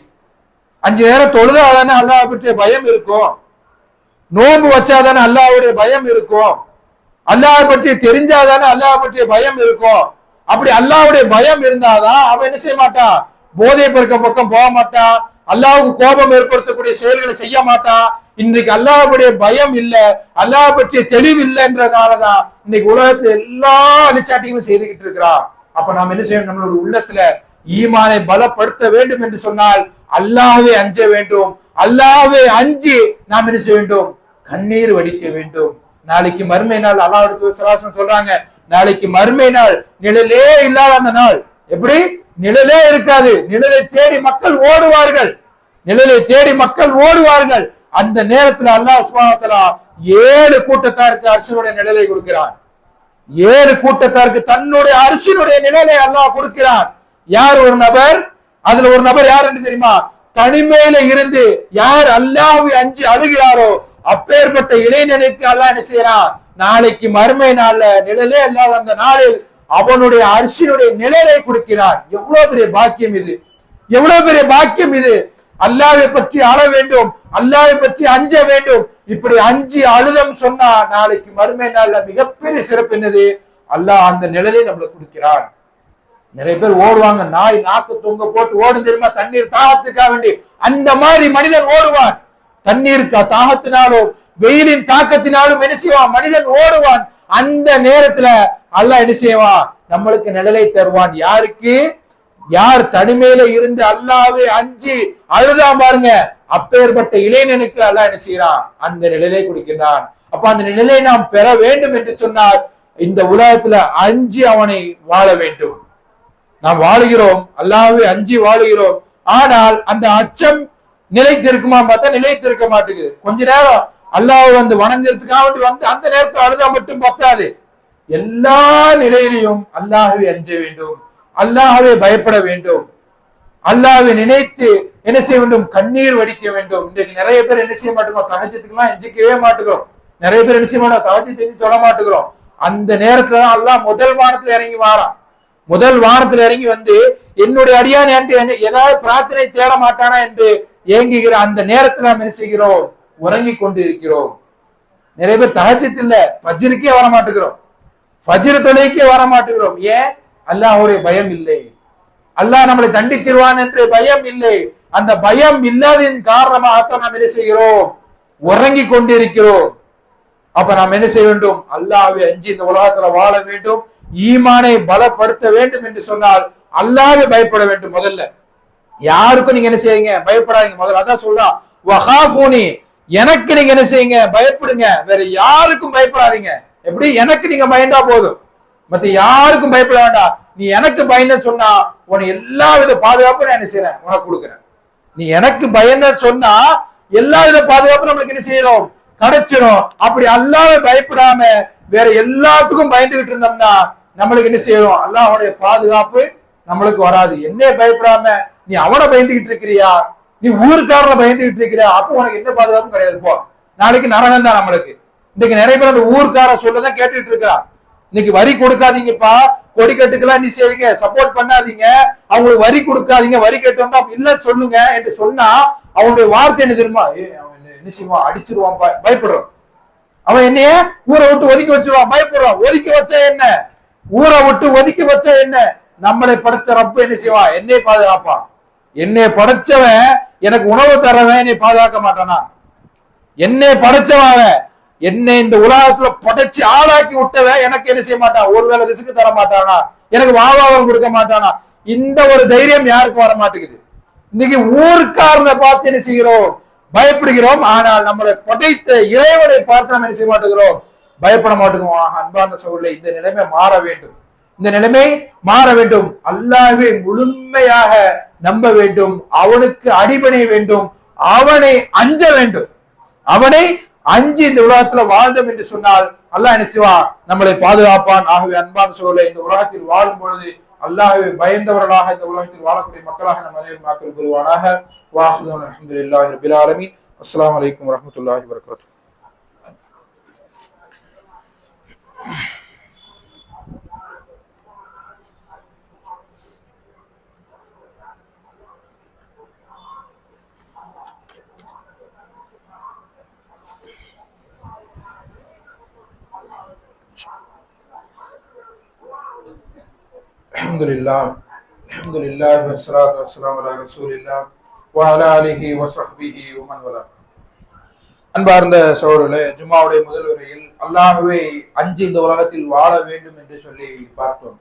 5 நேரம் தொழுதாதானே அல்லாஹ் பற்றிய பயம் இருக்கும், நோன்பு வச்சாதானே அல்லாஹ்வுடைய பயம் இருக்கும், அல்லாஹ் பற்றி தெரிஞ்சாதானே அல்லாஹ் பற்றிய பயம் இருக்கும். அப்படி அல்லாஹ்வுடைய பயம் இருந்தாதான் அவன் என்ன செய்ய மாட்டான்? போதை பொருட்க பக்கம் போக மாட்டான், அல்லாஹ்வுக்கு கோபம் ஏற்படுத்தக்கூடிய செயல்களை செய்ய மாட்டான். இன்றைக்கு அல்லாஹ்வுடைய பயம் இல்ல, அல்லாஹ் பற்றிய தெளிவு இல்லைன்றதுனாலதான் இன்னைக்கு உலகத்துல எல்லா அழிச்சாட்டிகளும் செய்துகிட்டு இருக்கிறான். அப்ப நாம் என்ன செய்யணும்? நம்மளுடைய உள்ளத்துல ஈமானை பலப்படுத்த வேண்டும் என்று சொன்னால் அல்லாஹ்வை அஞ்ச வேண்டும். அல்லாஹ்வை அஞ்சி நாம் என்ன செய்ய வேண்டும்? கண்ணீர் வடிக்க வேண்டும். நாளைக்கு மறுமை நாள் அல்லாஹ் சொல்றாங்க, நாளைக்கு மறுமை நாள் நிழலே இல்லாத அந்த நாள். எப்படி? நிழலே இருக்காது, நிழலை தேடி மக்கள் ஓடுவார்கள், நிழலை தேடி மக்கள் ஓடுவார்கள். அந்த நேரத்தில் அல்லாஹ் சுப்ஹானஹு வ தஆலா 7 கூட்டத்தாருக்கு அர்ஷினுடைய நிழலை கொடுக்கிறான். 7 கூட்டத்தாருக்கு தன்னுடைய அர்ஷினுடைய நிழலை அல்லாஹ் கொடுக்கிறான். யார்? ஒரு நபர். அதுல ஒரு நபர் யார் என்று தெரியுமா? தனிமையில இருந்து யார் அல்லாஹ்வை அஞ்சி அழுகிறாரோ அப்பேற்பட்ட இளைஞனுக்கு அல்லாஹ் என்ன செய்யறான்? நாளைக்கு மறுமை நாள்ல நிழலே அல்லாஹ் அந்த நாளில் அவனுடைய அர்ஷினுடைய நிழலை கொடுக்கிறான். எவ்வளவு பெரிய பாக்கியம் இது! எவ்வளவு பெரிய பாக்கியம் இது! அல்லாஹ்வை பற்றி அழ வேண்டும், அல்லாஹ்வை பற்றி அஞ்ச வேண்டும். இப்படி அஞ்சி அழுதம் சொன்னா நாளைக்கு மறுமை நாள்ல மிகப்பெரிய சிறப்பு என்னது? அல்லாஹ் அந்த நிழலை நம்மளுக்கு கொடுக்கிறான். நிறைய பேர் ஓடுவாங்க, நாய் நாக்கு தொங்க போட்டு ஓடும் தெரியுமா? தண்ணீர் தாகத்துக்காக வேண்டி அந்த மாதிரி மனிதன் ஓடுவான். தண்ணீர் தாகத்தினாலும் வெயிலின் தாக்கத்தினாலும் என்ன செய்வான்? மனிதன் ஓடுவான். அந்த நேரத்துல அல்லாஹ் என்ன செய்வான்? நம்மளுக்கு நிழலை தருவான். யாருக்கு? யார் தனிமையில இருந்து அல்லாஹ்வை அஞ்சி அழுதா பாருங்க, அப்பேற்பட்ட இளைஞனுக்கு அல்லாஹ் என்ன செய்யறான்? அந்த நிழலை கொடுக்கிறான். அப்ப அந்த நிழலை நாம் பெற வேண்டும் என்று சொன்னால் இந்த உலகத்துல அஞ்சி அவனை வாழ வேண்டும். நாம் வாழுகிறோம், அல்லாஹ்வை அஞ்சி வாழுகிறோம். ஆனால் அந்த அச்சம் நிலைத்திருக்குமா பார்த்தா நிலைத்திருக்க மாட்டேங்குது. கொஞ்ச நேரம் அல்லாஹ் வந்து வணங்குறதுக்காக வந்து அந்த நேரத்தில் அழுதா மட்டும் பத்தாது. எல்லா நிலையிலையும் அல்லாஹ்வை அஞ்ச வேண்டும், அல்லாஹ்வை பயப்பட வேண்டும், அல்லாஹ்வை நினைத்து என்ன செய்ய வேண்டும்? கண்ணீர் வடிக்க வேண்டும். இன்றைக்கு நிறைய பேர் என்ன செய்ய மாட்டோம்? தஹஜ்ஜுதுக்கெல்லாம் எஞ்சிக்கவே மாட்டோம். நிறைய பேர் என்ன செய்ய மாட்டோம்? தஹஜ்ஜுத் செஞ்சு தொழ மாட்டோம். அந்த நேரத்துல அல்லாஹ் முதல் வானத்துல இறங்கி வாரான். முதல் வானத்துல இறங்கி வந்து என்னுடைய அடியான் என்று ஏதாவது பிரார்த்தனை தேட மாட்டானா என்று ஏங்குகிற அந்த நேரத்துல நாம் என்ன செய்கிறோம்? உறங்கி கொண்டு இருக்கிறோம். நிறைய பேர் தஹஜ்ஜுத் இல்ல, ஃபஜ்ருக்கே வர மாட்டேங்கிறோம், ஃபஜ்ர் தொழுகைக்கே வர மாட்டேங்கிறோம். ஏன்? அல்லாஹ்வுடைய பயம் இல்லை, அல்லாஹ் நம்மளை தண்டித்திருவான் என்று பயம் இல்லை. அந்த பயம் இல்லாததின் காரணமாகத்தான் நாம் என்ன செய்கிறோம்? உறங்கி கொண்டிருக்கிறோம். அப்ப நாம் என்ன செய்ய வேண்டும்? அல்லாஹ்வை அஞ்சி இந்த உலகத்துல வாழ வேண்டும். ஈமானை பலப்படுத்த வேண்டும் என்று சொன்னால் அல்லாஹ்வை பயப்பட வேண்டும். முதல்ல யாருக்கும் நீங்க என்ன செய்யுங்க? பயப்படாதீங்க. முதல்ல அதான் சொல்றான், வஹாஃபூனி, எனக்கு நீங்க என்ன செய்யுங்க? பயப்படுங்க. வேற யாருக்கும் பயப்படாதீங்க. எப்படி? எனக்கு நீங்க பயந்தா போதும், மத்த யாருக்கும் பயப்பட வேண்டாம். நீ எனக்கு பயந்த சொன்னா உன எல்லா வித பாதுகாப்பும் நான் என்ன செய்யறேன்? உனக்கு கொடுக்குறேன். நீ எனக்கு பயந்த சொன்னா எல்லா வித பாதுகாப்பும் நம்மளுக்கு என்ன செய்யணும்? கிடைச்சிடும். அப்படி அல்லாஹ்வை பயப்படாம வேற எல்லாத்துக்கும் பயந்துகிட்டு இருந்தோம்னா நம்மளுக்கு என்ன செய்யணும்? அல்லாஹ்வுடைய பாதுகாப்பு நம்மளுக்கு வராது. என்ன பயப்படாம நீ அவனை பயந்துகிட்டு இருக்கிறியா? நீ ஊருக்காரனை பயந்துகிட்டு இருக்கிறியா? அப்போ உனக்கு எந்த பாதுகாப்பும் கிடையாது. போ, நாளைக்கு நரகம் தான் நம்மளுக்கு. இன்னைக்கு நிறைய பேர் அந்த ஊருக்கார சொல்லதான் கேட்டுட்டு இருக்கிறான். இன்னைக்கு வரி கொடுக்காதீங்கப்பா, கொடிக்கட்டுக்கெல்லாம் நீ செய்யுங்க, சப்போர்ட் பண்ணாதீங்க, அவங்களுக்கு வரி கொடுக்காதீங்க, வரி கேட்டு வந்தா இல்லன்னு சொல்லுங்க என்று சொன்னா அவனுடைய வார்த்தை என்ன தெரியுமா? என்ன செய்வான்? அடிச்சிருவான், பயப்படுறான். அவன் என்னைய ஊரை விட்டு ஒதுக்கி வச்சிருவான், பயப்படுறான். ஒதுக்கி வச்சா என்ன? ஊரை விட்டு ஒதுக்கி வச்சா என்ன? நம்மளை படைச்ச ரப்பு என்ன செய்வான்? என்னை பாதுகாப்பான். என்னை படைச்சவன், எனக்கு உணவு தரவன் என்னை பாதுகாக்க மாட்டானா? என்னை படைச்சவன், என்னை இந்த உலகத்துல படைச்சு ஆளாக்கி விட்டவன் எனக்கு என்ன செய்ய மாட்டான்? ஒருவேளை ரிஸ்க் தர மாட்டானா? எனக்கு வாழ்வாதாரம் கொடுக்க மாட்டானா? இந்த ஒரு தைரியம் யாருக்கும் வர மாட்டேங்குது. இன்னைக்கு ஊருக்காரனை பார்த்து என்ன செய்கிறோம்? பயப்படுகிறோம். ஆனால் நம்மளை படைத்த இறைவனை பார்த்து நம்ம என்ன செய்ய மாட்டேங்கிறோம்? பயப்பட மாட்டேங்குவோம். அன்பார்ந்த சகோதரர்களே, இந்த நிலைமை மாற வேண்டும். இந்த நிலைமை மாற வேண்டும். அல்லாஹ்வை முழுமையாக நம்ப வேண்டும், அவனுக்கு அடிபணிய வேண்டும், அவனை அஞ்ச வேண்டும். அவனை அஞ்சு இந்த உலகத்துல வாழ்ந்தோம் என்று சொன்னால் அல்லாஹ் என்ன செய்வான்? நம்மளை பாதுகாப்பான். ஆகவே அன்பான சகோதரர்களே, இந்த உலகத்தில் வாழும் பொழுது அல்லாஹ்வை பயந்தவர்களாக இந்த உலகத்தில் வாழக்கூடிய மக்களாக நம்ம அனைவரும் ஆக்கல் புரிவானாக. வாஹிதுன் அல்ஹம்துலில்லாஹி ரப்பில் ஆலமீன். அஸ்ஸலாமு அலைக்கும் வரஹ்மத்துல்லாஹி வபரகாத்துஹு. அல்ஹம்துலில்லாஹ் அல்ஹம்துலில்லாஹி வஸ்ஸலாத்து வஸ்ஸலாமு அலா ரசூலில்லாஹ் வ அலா ஆலிஹி வ ஸஹ்பிஹி வ மன் வலா. அன்பார்ந்த சகோதரர்களே, ஜும்மாவுடைய முதல் உரையில் அல்லாஹ்வை அஞ்சி இந்த உலகத்தில் வாழ வேண்டும் என்று சொல்லி பார்த்தோம்.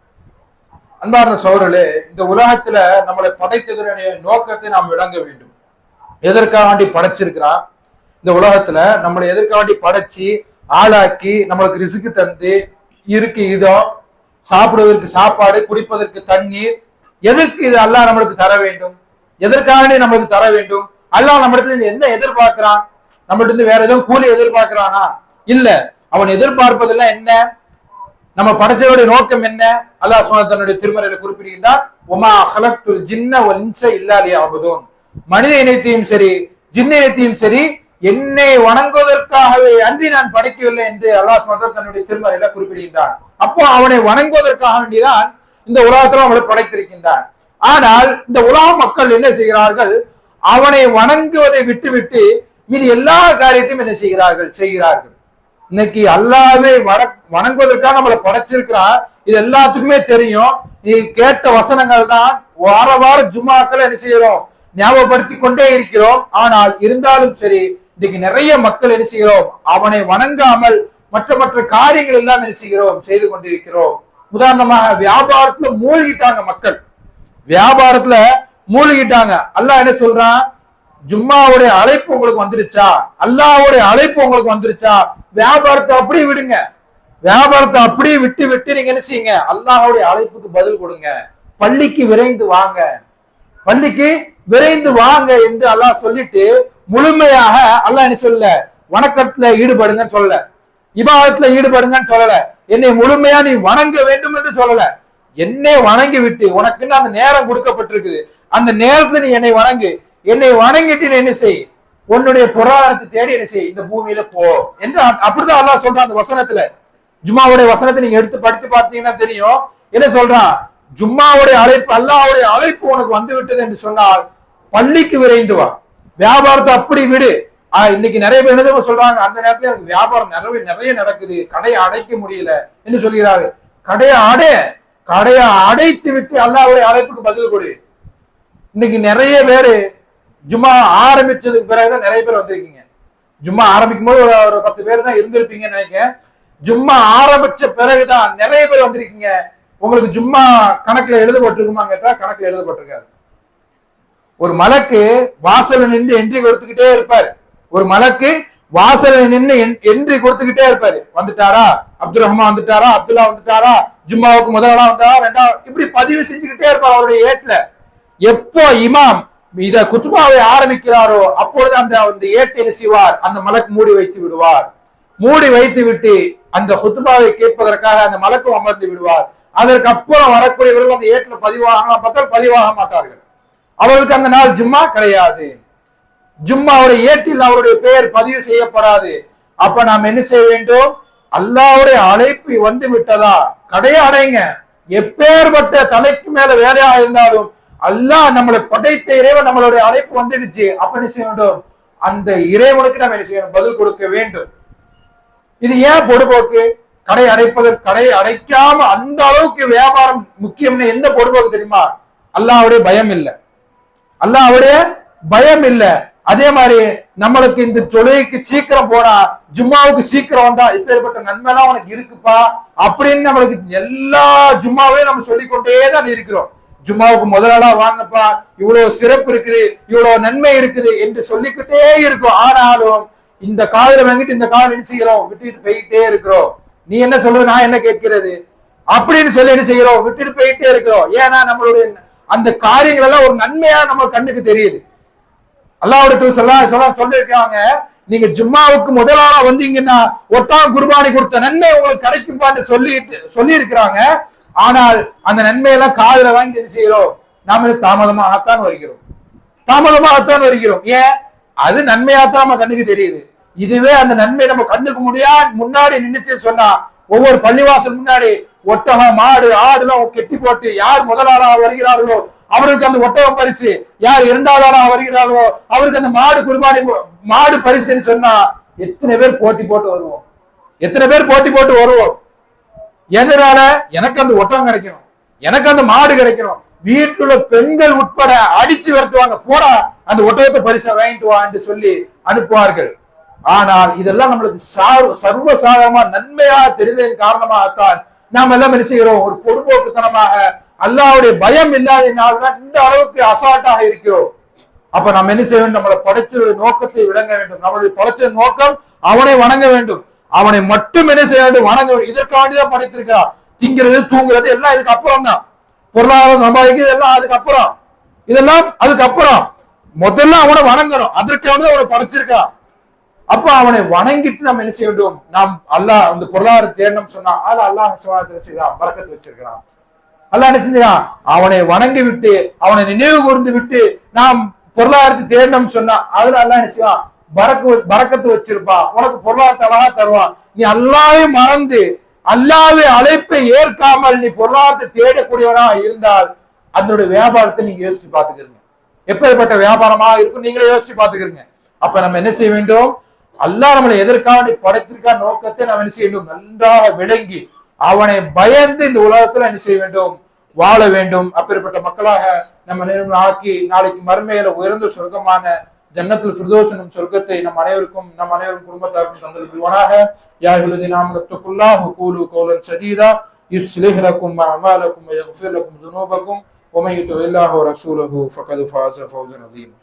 அன்பார்ந்த சகோதரர்களே, இந்த உலகத்துல நம்மளை படைத்ததனுடைய நோக்கத்தை நாம் விளங்க வேண்டும். எதற்காக வேண்டி படைச்சிருக்கிறான்? இந்த உலகத்துல நம்மளை எதற்காக வேண்டி படைச்சு ஆளாக்கி நம்மளுக்கு ரிஸ்க் தந்து இருக்கு இதம், சாப்பிடுவதற்கு சாப்பாடு, குடிப்பதற்கு தண்ணீர், எதற்கு இது அல்லாஹ் நம்மளுக்கு தர வேண்டும்? எதற்காக நம்மளுக்கு தர வேண்டும்? அல்லாஹ் நம்ம இடத்துல என்ன எதிர்பார்க்கிறான்? நம்மகிட்ட இருந்து வேற எதுவும் கூலி எதிர்பார்க்கிறானா? இல்ல. அவன் எதிர்பார்ப்பதெல்லாம் என்ன? நம்ம படைச்சவருடைய நோக்கம் என்ன? அல்லாஹ் சுப்ஹானஹு தன்னுடைய திருமறையில குறிப்பிடுகின்றார், வமா ஹலக்துல் ஜின்ன வல் இன்ஸ இல்லா லியஅபுதூன். மனித இனத்தையும் சரி ஜின்ன இனத்தையும் சரி என்னை வணங்குவதற்காகவே அன்றி நான் படைக்கவில்லை என்று அல்லாஹ் சுப்ஹானஹு தன்னுடைய திருமறையில குறிப்பிடுகின்றான். அப்போ அவனை வணங்குவதற்காக வேண்டிதான் இந்த உலகத்துல அவனை படைத்திருக்கின்றான். ஆனால் இந்த உலக மக்கள் என்ன செய்கிறார்கள்? அவனை வணங்குவதை விட்டுவிட்டு மீது எல்லா காரியத்தையும் என்ன செய்கிறார்கள். இன்னைக்கு அல்லாஹ்வை வணங்குவதற்காக நம்மளை படைச்சிருக்கிறான். இது எல்லாத்துக்குமே தெரியும். நீ கேட்ட வசனங்கள் தான் வார வார ஜும்மாக்கள் என்ன செய்யறோம்? ஞாபகப்படுத்தி கொண்டே இருக்கிறோம். ஆனால் இருந்தாலும் சரி, இன்னைக்கு நிறைய மக்கள் என்ன செய்கிறோம், அவனை வணங்காமல் மற்ற மற்ற காரியங்கள் எல்லாம் என்ன செய்கிறோம், செய்து கொண்டிருக்கிறோம். உதாரணமாக வியாபாரத்துல மூழ்கிட்டாங்க மக்கள், வியாபாரத்துல மூழ்கிட்டாங்க. அல்லாஹ் என்ன சொல்றான், ஜும்மாவுடைய அழைப்பு உங்களுக்கு வந்துருச்சா, அல்லாஹ்வுடைய அழைப்பு உங்களுக்கு வந்துருச்சா, வியாபாரத்தை அப்படியே விடுங்க, வியாபாரத்தை அப்படியே விட்டு விட்டு நீங்க என்ன செய்யுங்க, அல்லாஹ்வுடைய அழைப்புக்கு பதில் கொடுங்க, பள்ளிக்கு விரைந்து வாங்க, பள்ளிக்கு விரைந்து வாங்க என்று அல்லாஹ் சொல்லிட்டு முழுமையாக அல்லாஹ் என்ன சொல்ல, வணக்கத்துல ஈடுபடுங்கன்னு சொல்லல, இபாதத்துல ஈடுபடுங்கன்னு சொல்லல, என்னை முழுமையா நீ வணங்க வேண்டும் என்று சொல்லல. என்னை வணங்கி விட்டு, உனக்குன்னு அந்த நேரம் கொடுக்கப்பட்டிருக்குது, அந்த நேரத்துல நீ என்னை வணங்கு, என்னை வணங்கிட்டு நீ என்ன செய், உன்னுடைய பொருளாதாரத்தை தேடி என்ன செய், இந்த பூமியில போ என்று அப்படிதான் அல்லாஹ் சொல்றான் அந்த வசனத்துல. ஜும்மாவுடைய வசனத்தை நீங்க எடுத்து படித்து பார்த்தீங்கன்னா தெரியும் என்ன சொல்றான். ஜும்மாவுடைய அழைப்பு, அல்லாஹ்வுடைய அழைப்பு உனக்கு வந்து விட்டது என்று சொன்னால் பள்ளிக்கு விரைந்து வா, வியாபாரத்தை அப்படி விடு. இன்னைக்கு நிறைய பேர் என்ன சொல்றாங்க, அந்த நேரத்துல எனக்கு வியாபாரம் நிறைய நடக்குது, கடையை அடைக்க முடியல என்று சொல்கிறாரு. கடையை அடைத்து விட்டு அல்லாஹ்வுடைய அழைப்புக்கு பதில் கொடு. இன்னைக்கு நிறைய பேரு ஜும்மா ஆரம்பிச்சதுக்கு பிறகுதான் நிறைய பேர் வந்திருக்கீங்க. ஜும்மா ஆரம்பிக்கும் போது ஒரு 10 பேர் தான் இருந்திருப்பீங்கன்னு நினைக்கிறேன். ஜும்மா ஆரம்பிச்ச பிறகுதான் நிறைய பேர் வந்திருக்கீங்க. உங்களுக்கு ஜும்மா கணக்குல எழுதப்பட்டிருக்குமா கேட்டா கணக்குல எழுதப்பட்டிருக்காரு. ஒரு மலக்கு வாசல நின்று என்ட்ரி கொடுத்துக்கிட்டே இருப்பாரு, ஒரு மலக்கு வாசல நின்று என்ட்ரி கொடுத்துக்கிட்டே இருப்பாரு. வந்துட்டாரா அப்துல் ரஹ்மான், வந்துட்டாரா அப்துல்லா, வந்துட்டாரா ஜும்மாவுக்கு முதலா வந்தாரா ரெண்டாவது, இப்படி பதிவு செஞ்சுக்கிட்டே இருப்பார் அவருடைய ஏட்ல. எப்போ இமாம் இத குத்துபாவை ஆரம்பிக்கிறாரோ அப்பொழுது அந்த ஏட்டை என்ன செய்வார், அந்த மலக்கு மூடி வைத்து விடுவார். மூடி வைத்து விட்டு அந்த குத்துபாவை கேட்பதற்காக அந்த மலக்கும் அமர்ந்து விடுவார். அதற்கு அப்புறம் வரக்கூடியவர்கள் அந்த ஏட்ல பதிவாக மாட்டார்கள். அவர்களுக்கு அந்த நாள் ஜும்மா கிடையாது, ஜும்மாவுடைய ஏட்டில் அவருடைய பெயர் பதிவு செய்யப்படாது. அப்ப நாம் என்ன செய்ய வேண்டும், அல்லாஹ்வுடைய அழைப்பு வந்து விட்டதா கடையை அடைங்க. எப்பேற்பட்ட தலைக்கு மேல வேலையா இருந்தாலும் அல்லாஹ் நம்மளை படைத்த இறைவன் நம்மளுடைய அழைப்பு வந்துடுச்சு, அப்ப என்ன செய்ய வேண்டும், அந்த இறைவனுக்கு நம்ம என்ன செய்யணும், பதில் கொடுக்க வேண்டும். இது ஏன் பொடுபோக்கு, கடை அடைப்பதற்கு, கடையை அடைக்காம அந்த அளவுக்கு வியாபாரம் முக்கியம்னு எந்த பொடுபோக்கு தெரியுமா, அல்லாஹ்வுடைய பயம் இல்லை, அல்லாஹ்வுடைய பயம் இல்லை. அதே மாதிரி நம்மளுக்கு இந்த தொழுகைக்கு சீக்கிரம் போனா, ஜும்மாவுக்கு சீக்கிரம் வந்தா இப்பேற்பட்ட நன்மை எல்லாம் உனக்கு இருக்குப்பா அப்படின்னு நம்மளுக்கு எல்லா ஜும்மாவையும் நம்ம சொல்லிக்கொண்டே தான் இருக்கிறோம். ஜும்மாவுக்கு முதலாளா வாங்கப்பா, இவ்வளவு சிறப்பு இருக்குது, இவ்வளவு நன்மை இருக்குது என்று சொல்லிக்கிட்டே இருக்கும். ஆனாலும் இந்த காதல வாங்கிட்டு இந்த காதல் என்ன செய்கிறோம், விட்டுட்டு போயிட்டே இருக்கிறோம். நீ என்ன சொல்றது, நான் என்ன கேட்கிறது அப்படின்னு சொல்லி என்ன செய்கிறோம், விட்டுட்டு போயிட்டே இருக்கிறோம். ஏன்னா நம்மளுடைய அந்த காரியங்கள் எல்லாம் ஒரு நன்மையா நம்ம கண்ணுக்கு தெரியுது. அல்லாஹ்வுடைய சொல்லிருக்காங்க, நீங்க ஜும்மாவுக்கு முதலாளா வந்தீங்கன்னா ஒட்டாம் குர்பானி கொடுத்த நன்மை உங்களுக்கு கிடைக்கும்பான்னு சொல்லி இருக்கிறாங்க. ஆனால் அந்த நன்மையெல்லாம் காதுல வாங்கி என்ன செய்கிறோம், நாம தாமதமாகத்தான் வருகிறோம். ஏன், அது நன்மையாத்தான் நம்ம கண்ணுக்கு தெரியுது. இதுவே அந்த நன்மை நம்ம கண்ணுக்கு முன்னாடி நின்னுச்சு சொன்னா, ஒவ்வொரு பள்ளிவாசல் முன்னாடி ஒட்டகம், மாடு, ஆடு எல்லாம் கெட்டி போட்டு யார் முதலாளாக வருகிறார்களோ அவருக்கு அந்த ஒட்டகம் பரிசு, யார் இரண்டாவதாக வருகிறார்களோ அவருக்கு அந்த மாடு குர்பானி மாடு பரிசுன்னு சொன்னா எத்தனை பேர் போட்டி போட்டு வருவோம். எதனால, எனக்கு அந்த ஒட்டகம் கிடைக்கணும், எனக்கு அந்த மாடு கிடைக்கணும். வீட்டுல பெண்கள் உட்பட அடிச்சு விரட்டுவாங்க, போடா அந்த ஒட்டகத்தை பரிசை வாங்கிட்டு வா என்று சொல்லி அனுப்புவார்கள். ஆனால் இதெல்லாம் நம்மளுக்கு சர்வசாதாரணமா நன்மையா தெரிந்ததன் காரணமாகத்தான் நாம் எல்லாம் என்ன செய்கிறோம், ஒரு பொதுபோக்குத்தனமாக அல்லாஹ்வுடைய பயம் இல்லாதனால்தான் இந்த அளவுக்கு அசால்ட்டாக இருக்கிறோம். அப்ப நம்ம என்ன செய்ய வேண்டும், நம்மளை படைச்ச நோக்கத்தை விளங்க வேண்டும். நம்மளுடைய படைச்ச நோக்கம் அவனை வணங்க வேண்டும், அவனை மட்டும் என்ன செய்ய வேண்டும், வணங்க வேண்டும். இதற்காண்டிதான் படைத்திருக்கிறான். திங்கிறது தூங்குறது எல்லாம் இதுக்கு அப்புறம் தான், பொருளாதாரம் சம்பாதிக்கிறது எல்லாம் அதுக்கப்புறம், இதெல்லாம் அதுக்கப்புறம். முதல்ல அவனை வணங்கணும், அதற்காக அவனை படைச்சிருக்கான். அப்ப அவனை வணங்கிட்டு நம்ம என்ன செய்ய வேண்டும், நாம் அல்லாஹ் அந்த பொருளாதார தேடணும் சொன்னா அது அல்லாஹ் செய்யறான், பரக்கத்து வச்சிருக்கிறான். அல்லாஹ் என்ன செஞ்சான், அவனை வணங்கி விட்டு அவனை நினைவு கூர்ந்து விட்டு நாம் பொருளாதாரத்தை தேடணும் சொன்னா அதுல அல்லாஹ் என்ன செய்வான், பரக்கத்து வச்சிருப்பான், உனக்கு பொருளாதாரத்தை அழகா தருவான். நீ அல்லாஹ்வை மறந்து அல்லாஹ்வை அழைப்பை ஏற்காமல் நீ பொருளாதாரத்தை தேடக்கூடியவனா இருந்தால் அதனுடைய வியாபாரத்தை நீங்க யோசிச்சு பாத்துக்கிறீங்க, எப்பேற்பட்ட வியாபாரமா இருக்கும் நீங்களே யோசிச்சு பாத்துக்கிறீங்க. அப்ப நம்ம என்ன செய்ய வேண்டும், அல்லாஹ் நம்மளை எதற்காக படைத்திருக்க நோக்கத்தை நாம் என்ன செய்ய வேண்டும், நன்றாக விளங்கி அவனை பயந்து இந்த உலகத்துல என்ன செய்ய வேண்டும், வாழ வேண்டும். அப்பேற்பட்ட மக்களாக நம்ம ஆக்கி நாளைக்கு மறுமையில உயர்ந்த சொர்க்கமான ஜன்னத்துல் ஃபிர்தௌஸ் எனும் சொர்க்கத்தை நம் அனைவருக்கும் நம் அனைவரும் குடும்பத்தாருக்கும் தந்தல் புரிவானாக. யா அய்யுஹல்லதீன ஆமனு தக்குல்லாஹ வ கூலு கௌலன் சதீதா யுஸ்லிஹ் லக்கும் அஅமாலக்கும் வ யக்ஃபிர் லக்கும் ذுனூபக்கும் வ மன் யுத்திஇல்லாஹ வ ரசூலஹு ஃபகத் ஃபாஸ ஃபௌஸன் அதீமா.